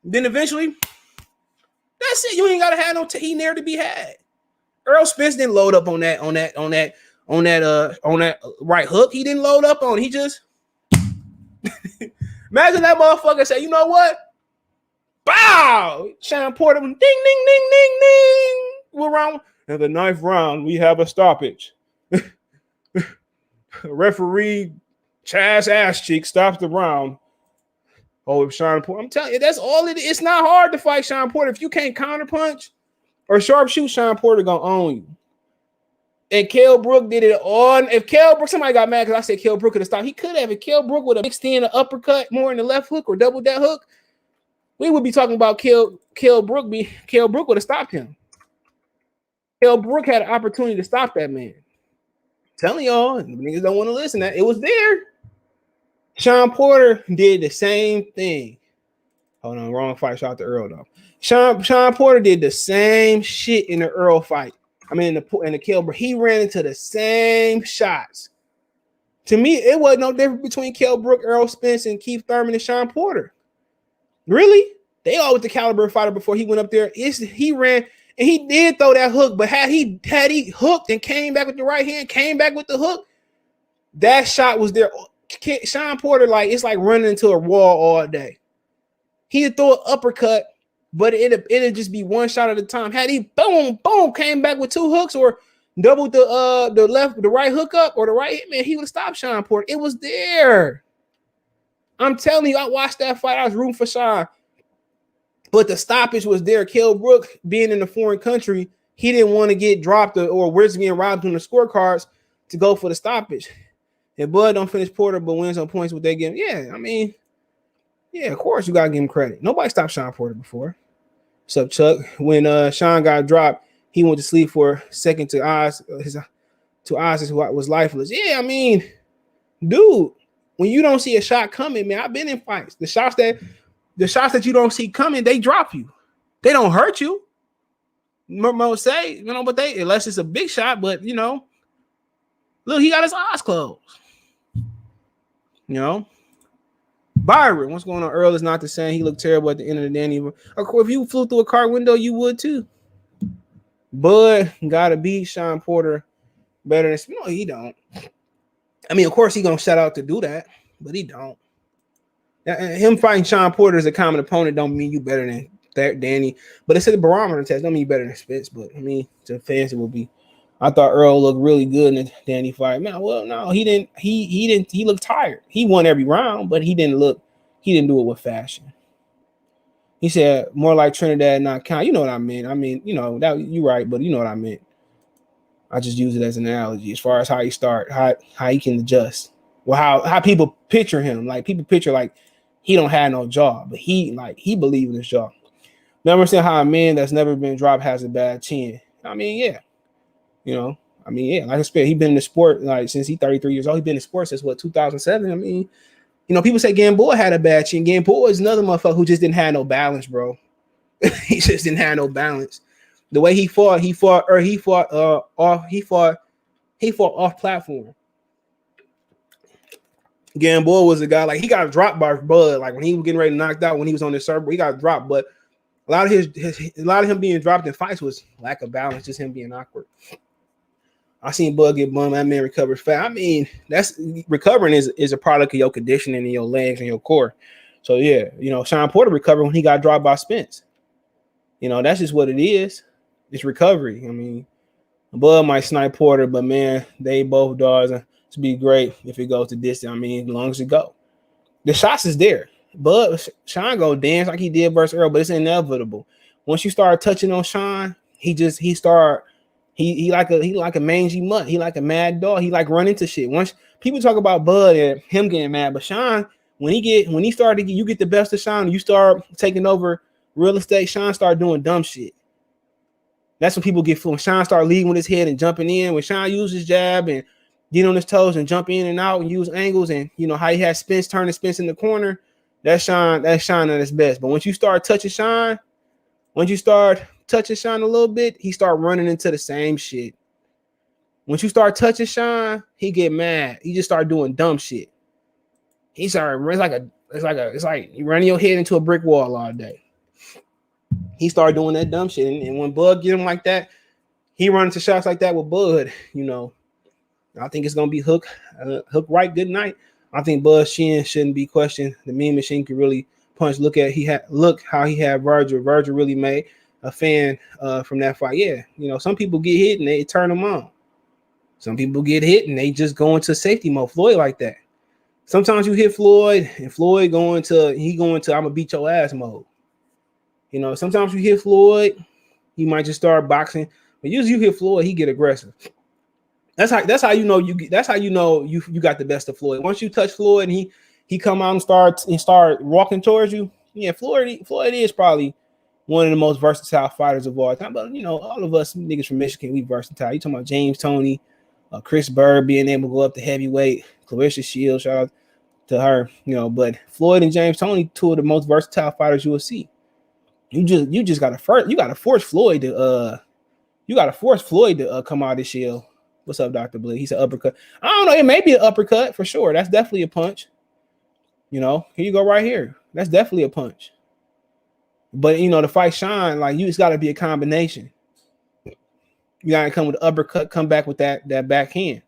then eventually, that's it. You ain't gotta have no he there to be had. Errol Spence didn't load up on that right hook. He didn't load up on it. He just imagine that motherfucker say, you know what? Bow! Shawn Porter, ding, ding, ding, ding, ding. We're around. In the 9th round, we have a stoppage. Referee Chaz Ass Cheek stops the round. Oh, if Shawn Porter, I'm telling you, that's all it is. It's not hard to fight Shawn Porter. If you can't counterpunch or sharpshoot, Shawn Porter gonna own you. And Kell Brook did it on. If Kell Brook, somebody got mad because I said Kell Brook could have stopped. He could have. If Kell Brook would have mixed in an uppercut more in the left hook or doubled that hook, we would be talking about Kell Brook. Kell Brook would have stopped him. Kell Brook had an opportunity to stop that man. Telling y'all, niggas don't want to listen. That it was there. Shawn Porter did the same thing. Hold on, wrong fight. Shout out to Earl though. Shawn Porter did the same shit in the Earl fight. I mean, in the Kell Brook, he ran into the same shots. To me, it wasn't no difference between Kell Brook, Errol Spence, and Keith Thurman and Shawn Porter. Really? They all with the caliber fighter before he went up there. He ran and he did throw that hook, but had he hooked and came back with the right hand, came back with the hook, that shot was there. Shawn Porter, it's like running into a wall all day. He'd throw an uppercut, but it'd just be one shot at a time. Had he boom, came back with 2 hooks or doubled the right hook up or the right hit, man, he would have stopped Shawn Porter. It was there. I'm telling you, I watched that fight. I was rooting for Shawn. But the stoppage was there. Kell Brook, being in a foreign country, he didn't want to get dropped or risk being robbed on the scorecards to go for the stoppage. If Bud don't finish Porter but wins on points, what they give him? Yeah, I mean, yeah, of course you got to give him credit. Nobody stopped Shawn Porter before. What's up, Chuck? When Shawn got dropped, he went to sleep for a second to Oz. To Oz was lifeless. Yeah, I mean, dude, when you don't see a shot coming, man, I've been in fights. The shots that you don't see coming, they drop you. They don't hurt you. Most say, but unless it's a big shot, but look, he got his eyes closed. Byron, what's going on? Earl is not the same. He looked terrible at the end of the day. Of course, if you flew through a car window, you would too. Bud gotta beat Shawn Porter better than no, he don't. I mean, of course, he gonna shout out to do that, but he don't. Him fighting Shawn Porter as a common opponent don't mean you better than Danny. But it's a barometer test. Don't mean you better than Spence. But I mean, to fans, it will be. I thought Earl looked really good in the Danny fight. Man, well, no, he didn't. He didn't. He looked tired. He won every round, but he didn't do it with fashion. He said more like Trinidad, not count. You know what I meant. I mean, that you're right, but you know what I meant. I just use it as an analogy as far as how he start, how he can adjust. Well, how people picture him. Like people picture like he don't have no jaw, but he believe in his jaw. Never understand how a man that's never been dropped has a bad chin. I mean, yeah. Like I said, he's been in the sport since he's 33 years old. He's been in sports since 2007. I mean, people say Gamboa had a bad chin. Gamboa is another motherfucker who just didn't have no balance, bro. He just didn't have no balance. The way he fought off platform. Gamboa was a guy he got dropped by Bud. Like when he was getting ready to knock out when he was on the server, he got dropped. But a lot of him being dropped in fights was lack of balance, just him being awkward. I seen Bud get bummed. That man recovers fast. I mean, that's recovering is a product of your conditioning in your legs and your core. So yeah, Shawn Porter recovered when he got dropped by Spence. That's just what it is. It's recovery. I mean, Bud might snipe Porter, but man, they both dogs. To be great if it goes to distance. I mean, as long as it go, the shots is there. Bud Shawn go dance like he did versus Earl, but it's inevitable. Once you start touching on Shawn, he like a mangy mutt. He like a mad dog. He like run into shit. Once people talk about Bud and him getting mad, but Shawn, when he started to get, you get the best of Shawn, you start taking over real estate. Shawn start doing dumb shit. That's when people get fooled. Shawn start leading with his head and jumping in. When Shawn uses his jab and get on his toes and jump in and out and use angles, and how he has Spence turning Spence in the corner, that's Shawn at his best. But once you start touching Shawn, a little bit, he start running into the same shit. Once you start touching Shawn, he get mad. He just start doing dumb shit. It's like you running your head into a brick wall all day. He started doing that dumb shit, and when Bud get him like that, he runs into shots like that with Bud. I think it's gonna be Hook right. Good night. I think Bud Shin shouldn't be questioned. The Mean Machine could really punch. Look how he had Virgil. Virgil really made a fan from that fight. Yeah, some people get hit and they turn them on. Some people get hit and they just go into safety mode. Floyd like that. Sometimes you hit Floyd and Floyd going to I'm gonna beat your ass mode. Sometimes you hit Floyd, he might just start boxing. But usually you hit Floyd, he get aggressive. That's how you know you got the best of Floyd. Once you touch Floyd and he come out and start walking towards you. Yeah, Floyd is probably one of the most versatile fighters of all time. But all of us niggas from Michigan, we versatile. You talking about James Toney, Chris Bird being able to go up to heavyweight, Clarissa Shields, shout out to her. But Floyd and James Toney, two of the most versatile fighters you will see. You gotta force Floyd to come out of the shield. What's up, Dr. Blick? He said uppercut. I don't know, it may be an uppercut for sure. That's definitely a punch. Here you go right here. That's definitely a punch. But to fight Shawn, like it's gotta be a combination. You gotta come with the uppercut, come back with that backhand.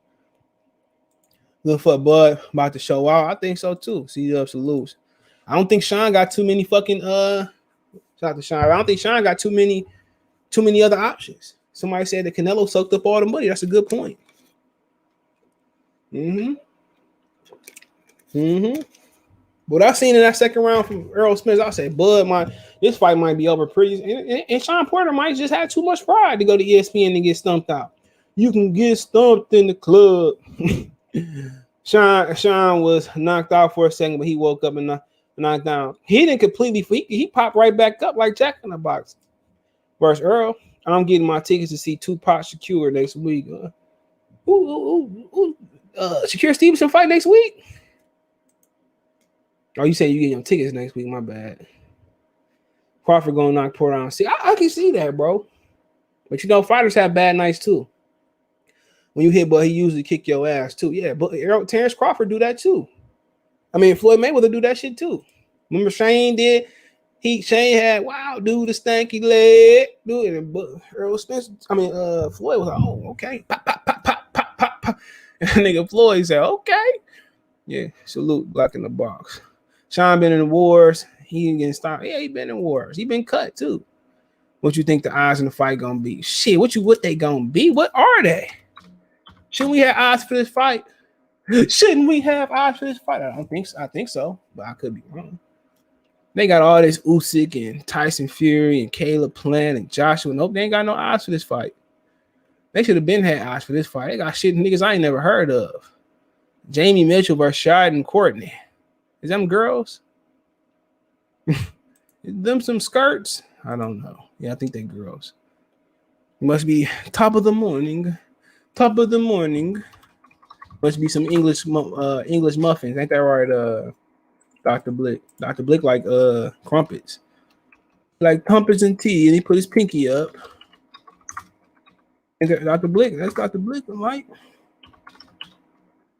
Look for Bud about to show out. I think so too. C-Dub salutes. I don't think Shawn got too many fucking shout out to Shawn. I don't think Shawn got too many other options. Somebody said that Canelo soaked up all the money. That's a good point. What I seen in that second round from Earl Smith, I said, this fight might be over pretty. And Shawn Porter might just have too much pride to go to ESPN and get stumped out. You can get stumped in the club. Shawn was knocked out for a second, but he woke up and knocked down. He didn't completely. He popped right back up like Jack in the Box. Versus Earl, I'm getting my tickets to see Tupac Shakur next week. Shakur Stevenson fight next week? Oh, you saying you getting your tickets next week? My bad. Crawford gonna knock Porter out. See, I can see that, bro. But fighters have bad nights too. When you hit, but he usually kick your ass too. Yeah, but Terence Crawford do that too. I mean, Floyd Mayweather do that shit too. Remember Shane did? Shane had dude, the stanky leg, dude, and Earl Spence. Floyd was like, oh, okay, pop, pop, pop, pop, pop, pop, pop. And nigga Floyd said, okay, yeah, salute, Black in the Box. Shawn been in the wars. He ain't getting stopped. Yeah, he been in wars. He been cut too. What you think the odds in the fight gonna be? Shit, what they gonna be? What are they? Shouldn't we have odds for this fight? Shouldn't we have odds for this fight? I don't think so. I think so, but I could be wrong. They got all this Usyk and Tyson Fury and Caleb Plant and Joshua. Nope, they ain't got no odds for this fight. They should have been had odds for this fight. They got shit niggas I ain't never heard of. Jamie Mitchell versus Shad and Courtney. Is them girls? Is them some skirts? I don't know. Yeah, I think they girls. It must be top of the morning. Top of the morning. Must be some English muffins. Ain't that right, Dr. Blick? Dr. Blick like crumpets. Like crumpets and tea, and he put his pinky up. And Dr. Blick, that's Dr. Blick, right?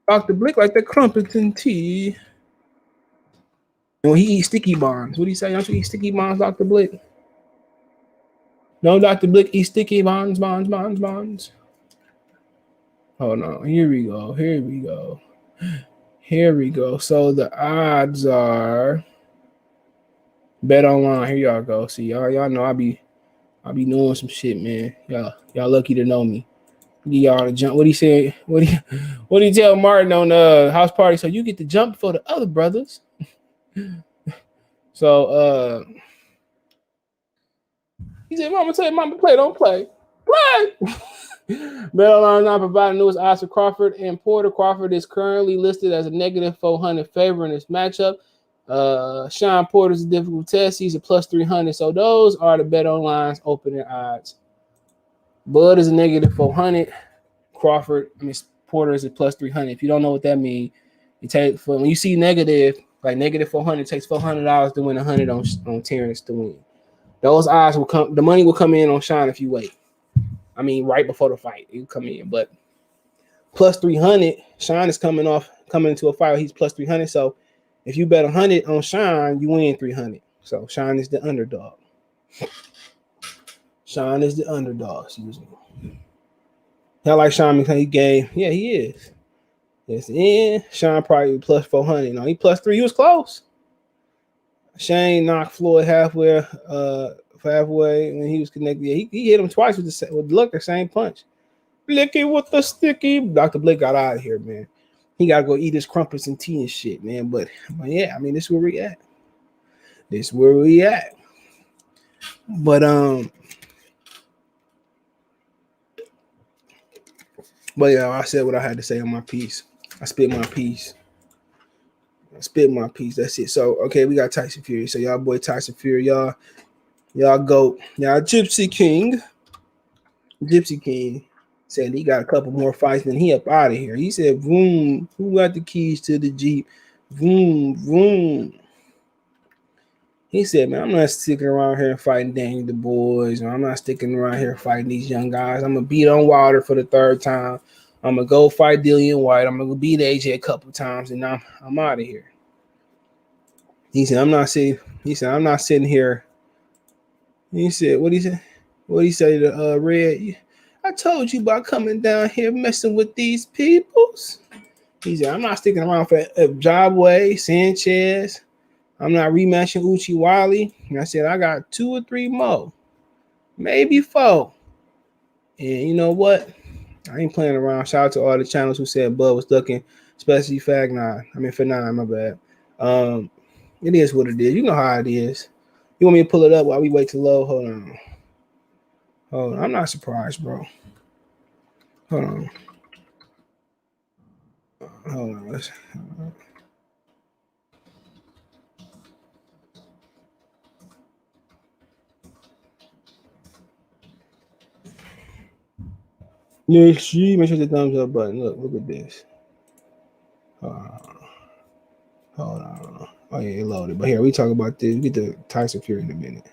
Dr. Blick like the crumpets and tea. And when he eats sticky bombs, what do you say? Don't you eat sticky bombs, Dr. Blick? No, Dr. Blick eats sticky bombs. Oh no, here we go. So the odds are Bet online. Here y'all go. See y'all know I be doing some shit, man. Y'all lucky to know me. Give y'all the jump. What he said? What he tell Martin on the house party? So you get the jump for the other brothers. So he said, "Mama tell you, Mama play, don't play, play." BetOnline now providing newest odds for Crawford and Porter. Crawford is currently listed as a negative 400 favor in this matchup. Shawn Porter's a difficult test. He's a plus 300. So those are the BetOnline's opening odds. Bud is a negative 400. Porter is a plus 300. If you don't know what that means, when you see negative, like negative 400, it takes $400 to win 100 on Terence to win. Those odds will come. The money will come in on Shawn if you wait. I mean, right before the fight, it will come in. But plus 300, Shawn is coming into a fight. He's plus 300. So if you bet 100 on Shawn, you win 300. So Shawn is the underdog. Excuse me. I like Shawn because he gave. Yeah, he is. Yes, and Shawn probably plus 400. No, he plus 3. He was close. Shane knocked Floyd halfway when he was connected. Yeah, he hit him twice with the same punch. Blicky with the sticky. Dr. Blake got out of here, man. He got to go eat his crumpets and tea and shit, man. But yeah, I mean, this is where we at. But yeah, I said what I had to say on my piece. I spit my piece. That's it. So okay, we got Tyson Fury. So y'all boy Tyson Fury, y'all go. Y'all Gypsy King said he got a couple more fights, then he up out of here. He said, "Vroom, who got the keys to the Jeep? Vroom, vroom." He said, "Man, I'm not sticking around here fighting Danny the boys, or I'm not sticking around here fighting these young guys. I'm gonna beat on Wilder for the 3rd time. I'm gonna go fight Dillian Whyte. I'm gonna beat AJ a couple times, and I'm out of here." He said, I'm not sitting here. He said, what he say to Red? I told you about coming down here messing with these peoples. He said, I'm not sticking around for Jabway, Sanchez. I'm not rematching Uchi Wally. And I said, I got 2 or 3 more, maybe 4. And you know what? I ain't playing around. Shout out to all the channels who said Bud was ducking, especially F9, my bad. It is what it is. You know how it is. You want me to pull it up while we wait to load? Hold on. I'm not surprised, bro. Hold on. Yeah, she make sure the thumbs up button. Look at this. Hold on. Oh yeah, it loaded. But here we talk about this. We get to Tyson Fury in a minute.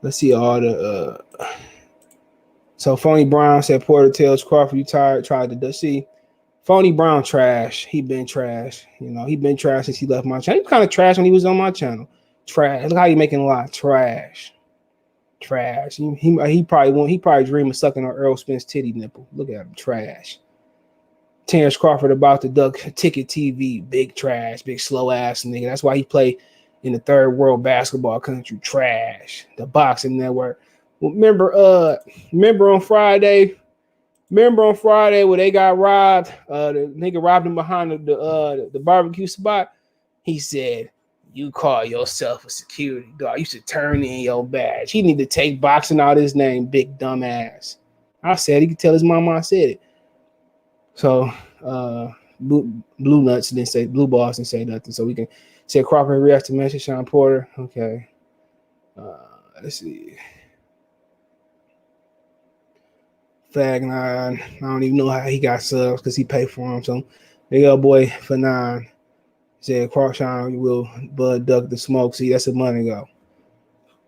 Let's see all the. So Phony Brown said Porter tells Crawford you tried to see. Phony Brown trash. He been trash. You know, he been trash since he left my channel. He was kind of trash when he was on my channel. Trash. Look how he making a lot. Trash. He probably dream of sucking on Earl Spence titty nipple. Look at him. Trash. Terence Crawford about to duck Ticket TV. Big trash. Big slow ass nigga. That's why he play in the 3rd world basketball country. Trash. The boxing network. Remember on Friday where they got robbed? The nigga robbed him behind the barbecue spot. He said, "You call yourself a security guard. You should turn in your badge." He need to take boxing out his name, big dumbass. I said he could tell his mama I said it. So Blue Nuts didn't say Blue Balls didn't say nothing. So we can say Crawford reacts to mention Shawn Porter. Okay. Let's see. Fag9, I don't even know how he got subs because he paid for them. So there you go, boy, for 9. Said Crawford will Bud duck the smoke. See, that's the money go.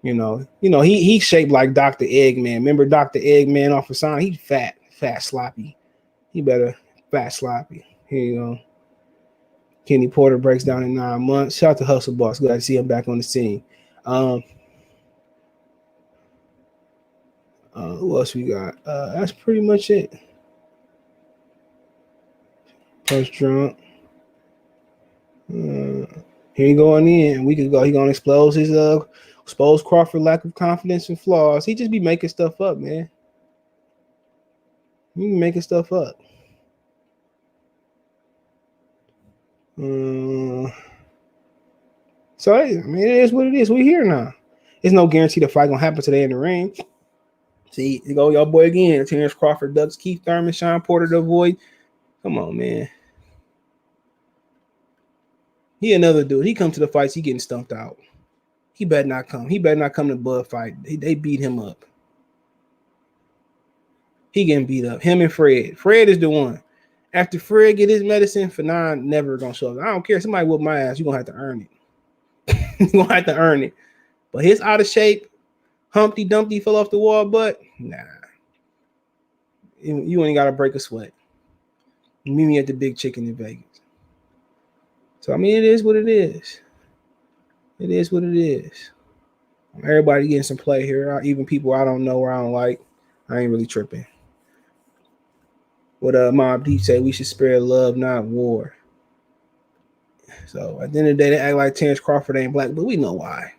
You know, he shaped like Dr. Eggman. Remember Dr. Eggman off of Sonic? He fat, sloppy. He better fat sloppy. Here you go. Kenny Porter breaks down in 9 months. Shout out to Hustle Boss. Glad to see him back on the scene. Who else we got? That's pretty much it. Punch drunk. Here he going in. We could go. He gonna expose Crawford lack of confidence and flaws. He just be making stuff up, man. He be making stuff up. So I mean, it is what it is. We here now. There's no guarantee the fight gonna happen today in the ring. See, you go, y'all boy again. Terence Crawford ducks Keith Thurman, Shawn Porter to avoid. Come on, man. He another dude. He come to the fights, he getting stumped out. He better not come. He better not come to Bud fight. They beat him up. He getting beat up. Him and Fred. Fred is the one. After Fred get his medicine, Fanon never gonna show up. I don't care. Somebody whoop my ass. You're gonna have to earn it. You're gonna have to earn it. But his out of shape, Humpty Dumpty fell off the wall, but nah. You ain't gotta break a sweat. Meet me at the Big Chicken in Vegas. So I mean, it is what it is. It is what it is. Everybody getting some play here. Even people I don't know or I don't like. I ain't really tripping. What Mob Deep say, we should spare love, not war. So at the end of the day, they act like Terence Crawford ain't black, but we know why.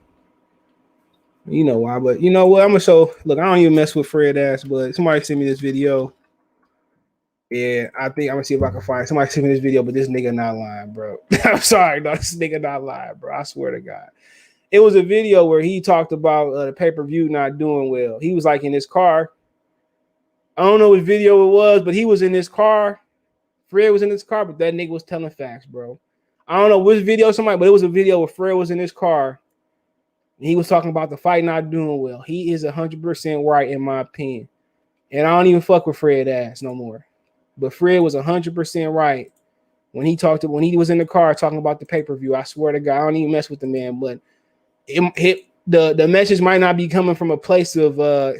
You know why, but you know what? I'm gonna show. Look, I don't even mess with Fred ass, but somebody sent me this video. Yeah, I think I'm gonna see if I can find somebody sent me this video, but this nigga not lying, bro. I'm sorry, no, this nigga not lying, bro. I swear to God. It was a video where he talked about the pay-per-view not doing well. He was like in his car. I don't know what video it was, but he was in his car. Fred was in his car, but that nigga was telling facts, bro. I don't know which video somebody, but it was a video where Fred was in his car. And he was talking about the fight not doing well. He is 100% right, in my opinion. And I don't even fuck with Fred ass no more. But Fred was 100% right when he was in the car talking about the pay-per-view. I swear to God, I don't even mess with the man, but the message might not be coming from a place of a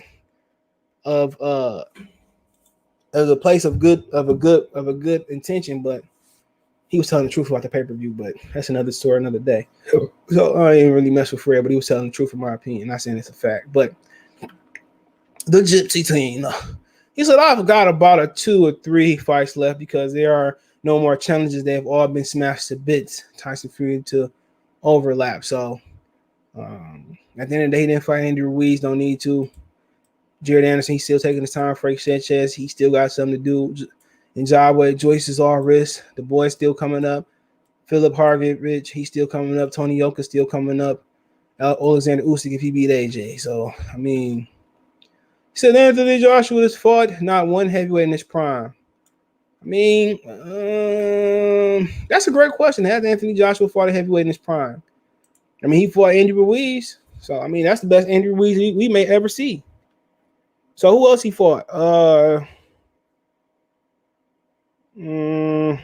place of good intention, but he was telling the truth about the pay-per-view. But that's another story, another day. So I ain't really mess with Fred, but he was telling the truth in my opinion. Not saying it's a fact, but the Gypsy team. He said, I've got about a 2 or 3 fights left because there are no more challenges. They have all been smashed to bits. Tyson Fury to overlap. So at the end of the day, he didn't fight Andy Ruiz. Don't need to. Jared Anderson, he's still taking his time. Frank Sanchez, he still got something to do. And Jawed, Joyce is all risk. The boy's still coming up. Philip Harvey-Rich, he's still coming up. Tony Yoka still coming up. Alexander Usyk if he beat AJ. So, I mean, he said Anthony Joshua has fought not one heavyweight in his prime. I mean, that's a great question. Has Anthony Joshua fought a heavyweight in his prime? I mean, he fought Andy Ruiz. So, I mean, that's the best Andy Ruiz we may ever see. So, who else he fought? So, I'm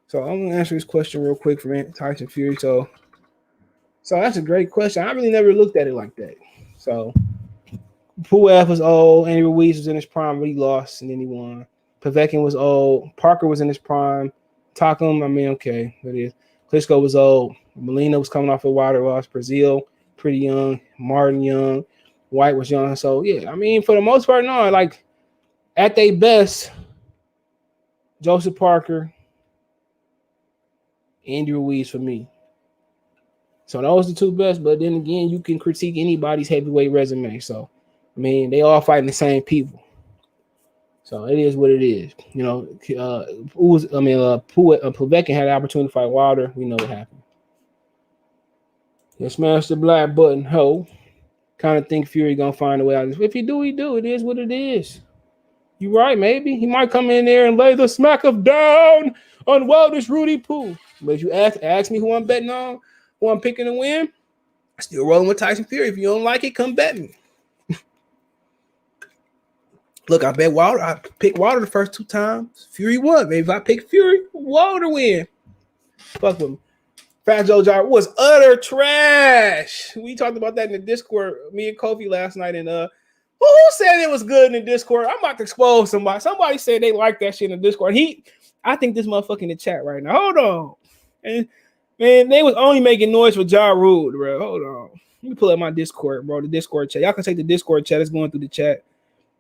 going to answer this question real quick from Tyson Fury. So that's a great question. I really never looked at it like that. So, Puev was old. Andy Ruiz was in his prime, but he lost, and then he won. Povetkin was old. Parker was in his prime. Takum, I mean, okay, that is. Klitschko was old. Molina was coming off a water loss. Brazil, pretty young. Martin young. Whyte was young. So, yeah, I mean, for the most part, no. Like, at their best, Joseph Parker, Andy Ruiz for me. So those are the 2 best. But then again, you can critique anybody's heavyweight resume. So, I mean, they all fighting the same people. So it is what it is. You know, Povetkin had the opportunity to fight Wilder. We know what happened. Yeah, smash the black button, ho. Kind of think Fury gonna find a way out of this. If he do, he do. It is what it is. You right, maybe. He might come in there and lay the smack of down on Wilder's Rudy Poo. But if you ask me who I'm betting on, who I'm picking to win, I'm still rolling with Tyson Fury. If you don't like it, come bet me. Look, I bet Wilder. I picked Wilder the first 2 times. Fury won. Maybe if I pick Fury, Wilder win. Fuck with him. Fat Joe Jar was utter trash. We talked about that in the Discord. Me and Kofi last night. And who said it was good in the Discord? I'm about to expose somebody. Somebody said they like that shit in the Discord. I think this motherfucker in the chat right now. Hold on. And man, they was only making noise for Ja Rule, bro. Hold on. Let me pull up my Discord, bro. The Discord chat. Y'all can take the Discord chat. It's going through the chat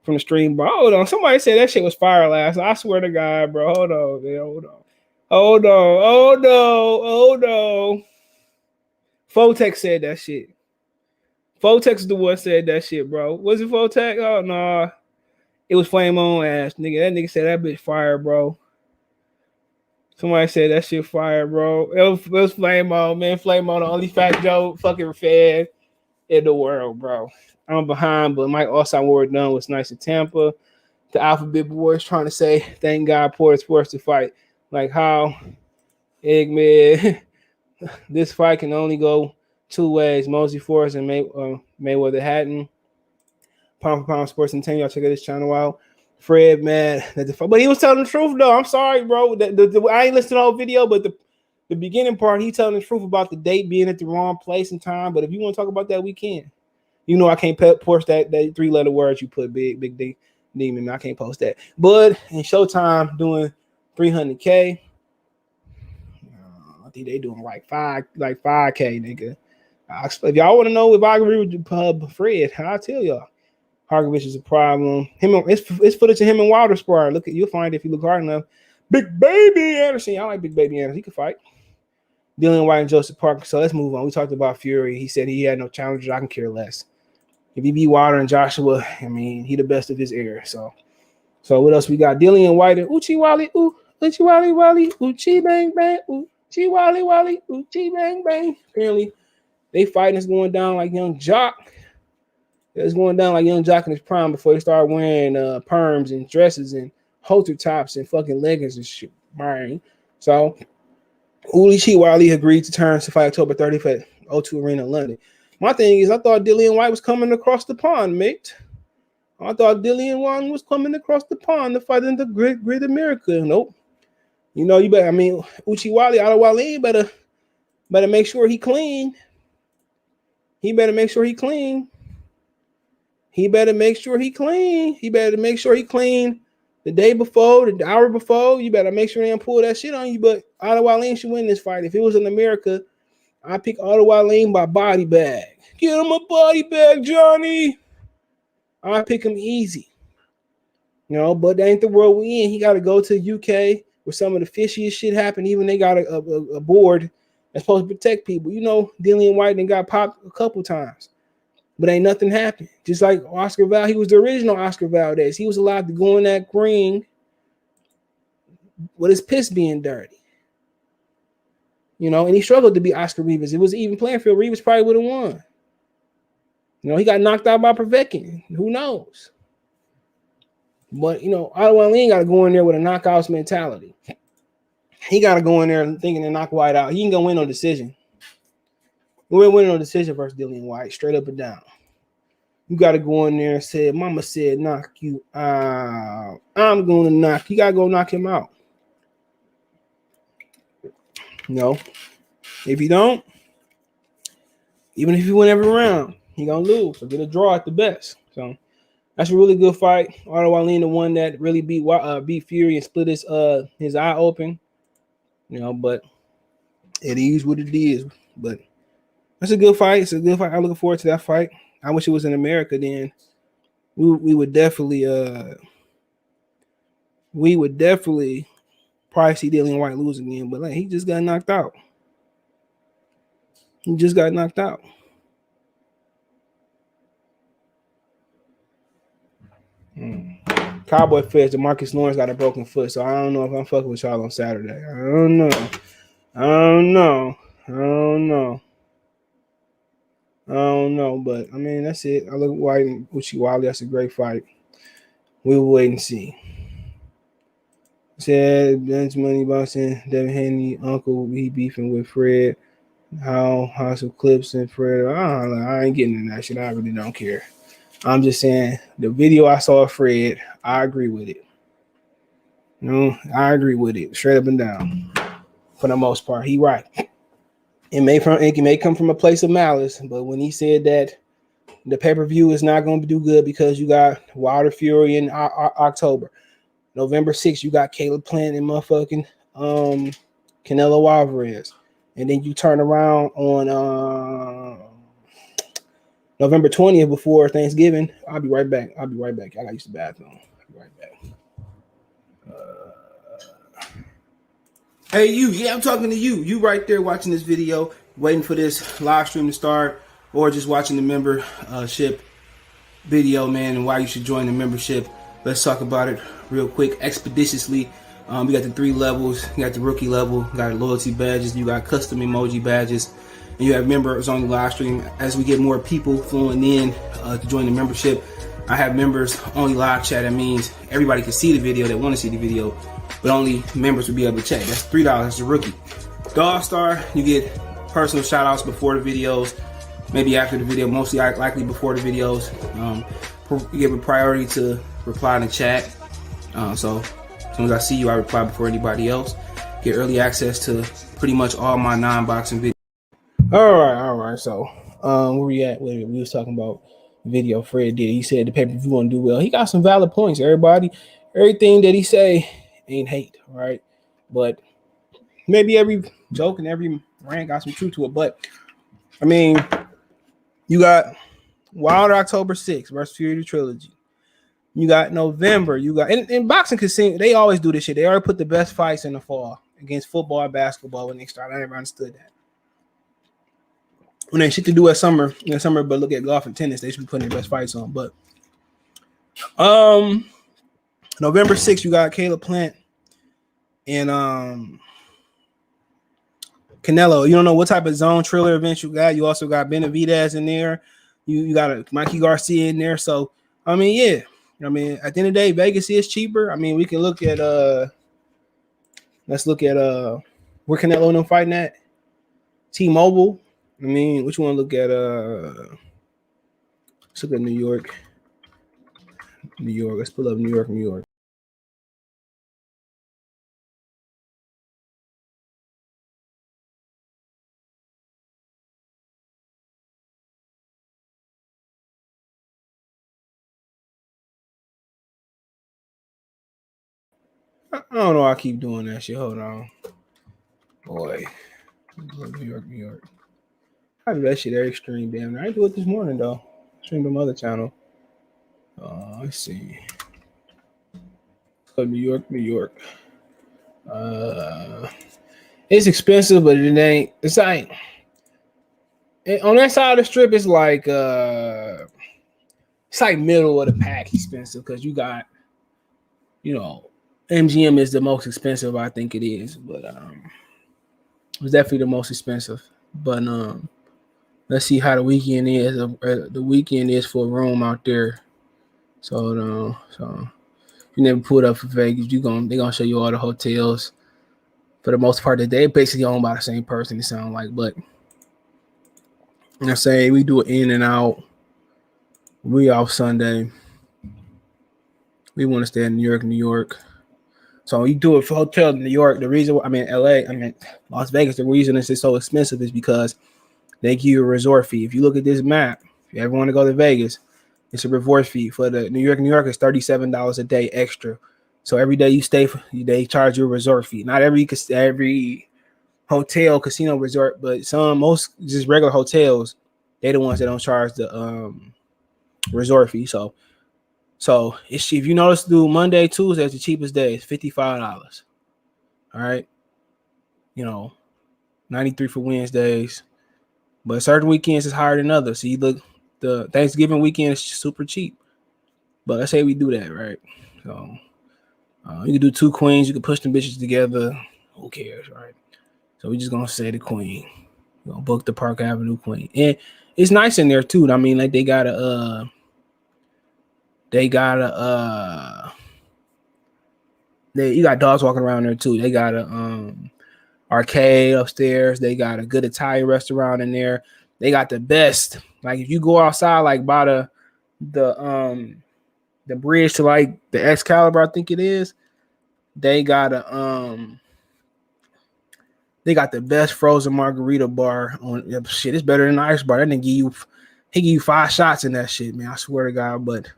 from the stream, bro. Hold on. Somebody said that shit was fire last night. I swear to God, bro. Hold on, man. Hold on. Oh no, oh no, oh no. Fotex said that shit. Fotex is the one said that shit, bro. Was it Fotex? Oh no. It was Flame On ass, nigga. That nigga said that bitch fire, bro. Somebody said that shit fire, bro. It was Flame On, man. Flame On, the only fat Joe fucking fan in the world, bro. I'm behind, but Mike Allside Ward done was nice in Tampa. The Alphabet Boys trying to say, thank God Porter Sports to fight. Like how, Eggman, this fight can only go two ways. Mosey Forrest and Mayweather Hatton. Pound for Pound Sports and 10. Y'all check out this channel out. Fred, man. But he was telling the truth, though. I'm sorry, bro. I ain't listened to the whole video, but the beginning part, he telling the truth about the date being at the wrong place and time. But if you want to talk about that, we can. You know I can't post that 3-letter word you put, big D. Demon. I can't post that. But in Showtime doing 300K. I think they doing like 5K, nigga. If y'all want to know if I agree with Fred, I'll tell y'all. Harkovich is a problem. It's footage of him and Wilder sparring. Look, you'll find it if you look hard enough. Big Baby Anderson. I like Big Baby Anderson. He could fight. Dillian Whyte and Joseph Parker. So let's move on. We talked about Fury. He said he had no challengers. I can care less. If he beat Wilder and Joshua, I mean, he the best of his era. So what else we got? Dillian Whyte and Uchi Wally. Uchi Wally Wally. Uchi Bang Bang. Uchi Wally Wally. Uchi Bang Bang. Apparently, they fighting is going down like Young Jock. It's going down like Young Jock in his prime before he started wearing perms and dresses and halter tops and fucking leggings and shit. Right. So Uchi Wally agreed to Terence to fight October 30th at O2 Arena in London. My thing is, I thought Dillian Whyte was coming across the pond, mate. I thought Dillian Whyte was coming across the pond to fight in the Great America. Nope. You know, Uchi Wally, out of Wallin, better make sure he clean. He better make sure he clean. He better make sure he clean. He better make sure he clean the day before, the hour before. You better make sure they don't pull that shit on you. But Otto Wallin should win this fight. If it was in America, I pick Otto Wallin by body bag. Get him a body bag, Johnny. I pick him easy. You know, but that ain't the world we in. He got to go to the UK where some of the fishiest shit happened. Even they got a board that's supposed to protect people. You know, Dillian Whyte then got popped a couple times. But ain't nothing happened. Just like Oscar Valdez, he was the original Oscar Valdez. He was allowed to go in that ring with his piss being dirty. You know, and he struggled to beat Oscar Rivas. It was an even playing field. Rivas probably would have won. You know, he got knocked out by Povetkin. Who knows? But, you know, Otto Wallin got to go in there with a knockouts mentality. He got to go in there thinking to knock Whyte out. He ain't going to win no decision. We're winning on decision versus Dillian Whyte, straight up and down. You got to go in there and say, Mama said knock you out. I'm going to knock. You got to go knock him out. No. If you don't, even if you win every round, he going to lose. So get a draw at the best. So that's a really good fight. Otto Wallin, the one that really beat Fury and split his eye open. You know, but it is what it is. But that's a good fight. It's a good fight. I'm looking forward to that fight. I wish it was in America. Then we would definitely probably see Dillian Whyte lose again. But like, he just got knocked out. Cowboy Feds, DeMarcus Lawrence got a broken foot, so I don't know if I'm fucking with y'all on Saturday. I don't know, but I mean, that's it. I look at Whyte and Uchi Wally. That's a great fight. We will wait and see. Said Ben's Money Boxing, Devin Haney, Uncle, he beefing with Fred. How some clips and Fred. I ain't getting in that shit. I really don't care. I'm just saying the video I saw of Fred, I agree with it. You know, I agree with it straight up and down. For the most part, he right. It may come from a place of malice, but when he said that the pay-per-view is not going to do good because you got Wilder Fury in October. November 6th, you got Caleb Plant and motherfucking Canelo Alvarez. And then you turn around on November 20th before Thanksgiving. I'll be right back. I got to use the bathroom. I'll be right back. Hey, you. Yeah, I'm talking to you. You right there watching this video, waiting for this live stream to start, or just watching the membership video, man, and why you should join the membership. Let's talk about it real quick, expeditiously. We got the 3 levels. You got the rookie level, you got loyalty badges, you got custom emoji badges, and you have members on the live stream. As we get more people flowing in to join the membership, I have members only live chat. That means everybody can see the video that want to see the video, but only members will be able to chat. That's $3. That's the rookie. The All-Star, you get personal shout outs before the videos, maybe after the video, mostly likely before the videos. You give a priority to reply in the chat. So as soon as I see you, I reply before anybody else. Get early access to pretty much all my non-boxing videos. All right. So where we at? We was talking about video Fred did. He said the pay-per-view won't do well. He got some valid points, everybody. Everything that he say ain't hate, right? But maybe every joke and every rant got some truth to it. But I mean, you got Wilder October 6th versus Fury Trilogy. You got November. You got in boxing casino. They always do this shit. They already put the best fights in the fall against football and basketball when they started. I never understood that. When they shit to do in summer, but look at golf and tennis, they should be putting their best fights on. But November 6th, you got Caleb Plant and Canelo. You don't know what type of zone Triller event you got. You also got Benavidez in there. You got a Mikey Garcia in there. So I mean, yeah. I mean, at the end of the day, Vegas is cheaper. I mean, we can look at let's look at where Canelo and them fighting at. T-Mobile. I mean, what you want to look at? Let's look at New York. Let's pull up New York. I don't know. I keep doing that shit. Hold on, boy. New York. I do that shit every stream, damn. I do it this morning though. Streamed on my other channel. Let's see. So New York. It's expensive, but it ain't. It's like on that side of the strip. It's like middle of the pack expensive because you got, MGM is the most expensive. I think it is, but it's definitely the most expensive. But let's see how the weekend is. The weekend is for a room out there. So you never pulled up for Vegas. They're gonna show you all the hotels. For the most part, they're basically owned by the same person. It sounds like, but I say we do it in and out. We off Sunday. We want to stay in New York. So you do it for hotel in New York. The reason, Las Vegas. The reason it's so expensive is because they give you a resort fee. If you look at this map, if you ever want to go to Vegas, it's a resort fee. For the New York is $37 a day extra. So every day you stay, they charge you a resort fee. Not every hotel, casino, resort, but most just regular hotels, they the ones that don't charge the resort fee. So if you notice, do Monday, Tuesday, it's the cheapest day. It's $55. All right, 93 for Wednesdays, but certain weekends is higher than others. So you look, the Thanksgiving weekend is super cheap. But let's say we do that, right? So you can do 2 queens. You can push them bitches together. Who cares, right? So we just gonna say the queen. We're gonna book the Park Avenue queen, and it's nice in there too. I mean, like you got dogs walking around there too. They got a arcade upstairs. They got a good Italian restaurant in there. They got the best. Like if you go outside, like by the bridge to like the Excalibur, I think it is. They got the best frozen margarita bar on shit. It's better than the ice bar. That nigga he give you 5 shots in that shit, man. I swear to God. But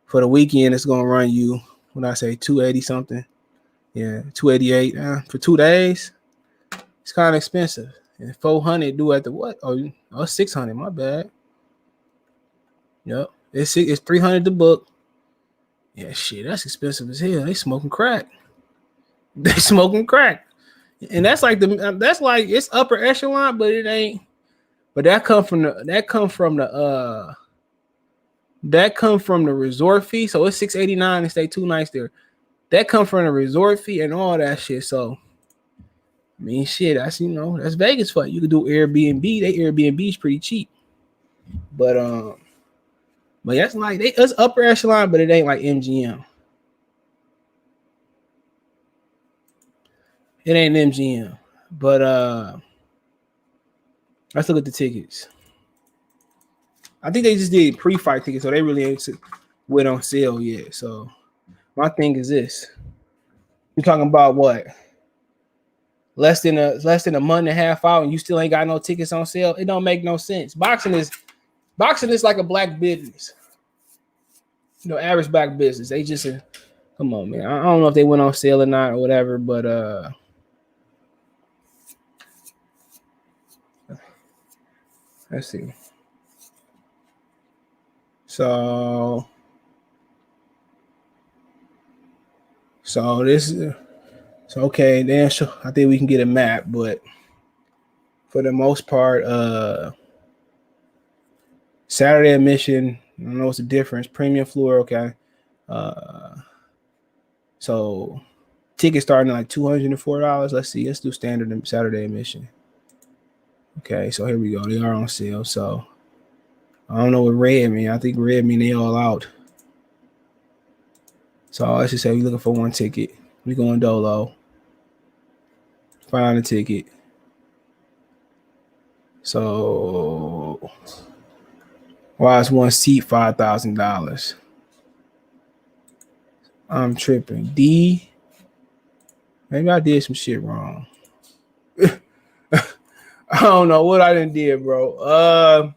for the weekend, it's gonna run you, when I say 280 something. Yeah, 288. For 2 days, it's kind of expensive. And 400 do at the what? Oh, 600. My bad. Yep, it's 300 to book. Yeah, shit, that's expensive as hell. They smoking crack. And that's like it's upper echelon, but it ain't. But that come from the resort fee. So it's $689 and stay 2 nights there. That come from the resort fee and all that shit. So I mean, shit, that's that's Vegas for you. You could do Airbnb. They Airbnb is pretty cheap, but that's like it's upper echelon, but it ain't like MGM. It ain't MGM, but let's look at the tickets. I think they just did pre-fight tickets, so they really ain't went on sale yet. So my thing is this: you're talking about what? Less than a month and a half out, and you still ain't got no tickets on sale. It don't make no sense. Boxing is like a black business. Average black business. They just come on, man. I don't know if they went on sale or not or whatever, but let's see. So this is okay. Then I think we can get a map, but for the most part, Saturday admission. I don't know what's the difference. Premium floor, okay. So tickets starting at like $204. Let's see. Let's do standard Saturday admission. Okay, so here we go. They are on sale. So I don't know what red mean. I think red mean they all out. So let's just say we're looking for one ticket. We going dolo. Find a ticket. So why is one seat $5,000? I'm tripping. D. Maybe I did some shit wrong. I don't know what I done did, bro.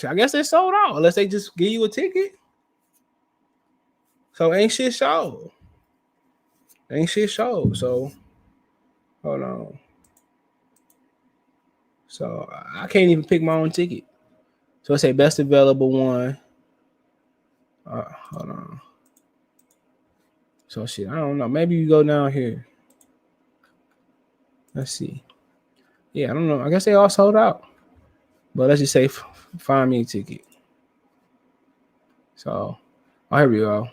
I guess they sold out unless they just give you a ticket. So ain't shit showed. So hold on. So I can't even pick my own ticket. So I say best available one. Hold on. So shit, I don't know. Maybe you go down here. Let's see. Yeah, I don't know. I guess they all sold out. But let's just say find me a ticket. So, here we go.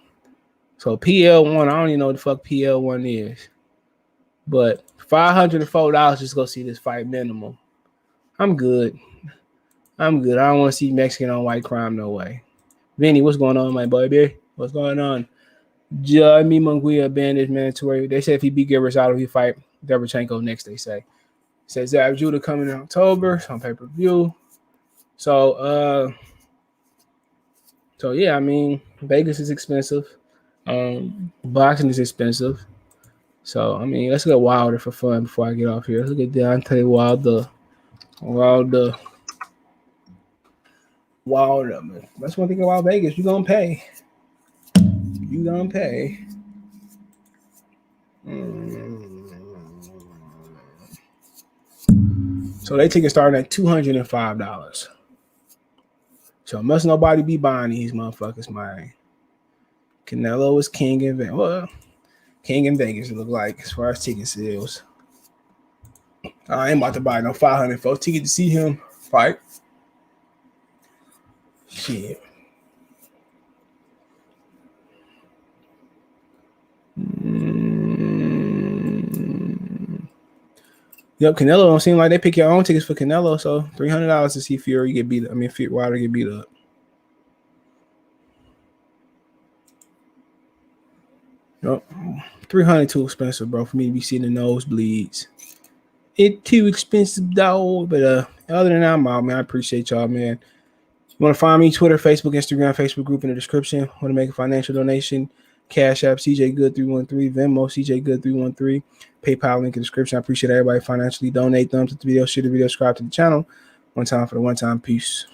So PL1, I don't even know what the fuck PL1 is. But $504 just go see this fight minimum. I'm good. I don't want to see Mexican on white crime, no way. Vinny, what's going on, my boy, baby? What's going on? Jaime Munguia banned is mandatory. They said if he beat Rosado, he fight Derevchenko next, they say. Says Zab Judah coming in October. It's on pay-per-view. So yeah, I mean, Vegas is expensive. Boxing is expensive. So, I mean, let's get Wilder for fun before I get off here. Let's look at Deontay Wilder. Wilder, man. That's one thing about Vegas. You're going to pay. So they tickets starting at $205. So must nobody be buying these motherfuckers, man. Canelo is king in Vegas. Well, king in Vegas, it look like, as far as ticket sales. I ain't about to buy no $500 ticket to see him fight. Shit. Yep, Canelo don't seem like they pick your own tickets for Canelo, so $300 to see Fury get beat up. I mean, Wilder get beat up. Nope, $300 too expensive, bro, for me to be seeing the nosebleeds. It's too expensive, dog. But other than that, I'm out, man. I appreciate y'all, man. You want to find me? Twitter, Facebook, Instagram, Facebook group in the description. Want to make a financial donation? Cash App, CJ Good 313, Venmo, CJ Good 313, PayPal link in the description. I appreciate everybody financially donate. Thumbs up the video, share the video, subscribe to the channel. One time for the one time. Peace.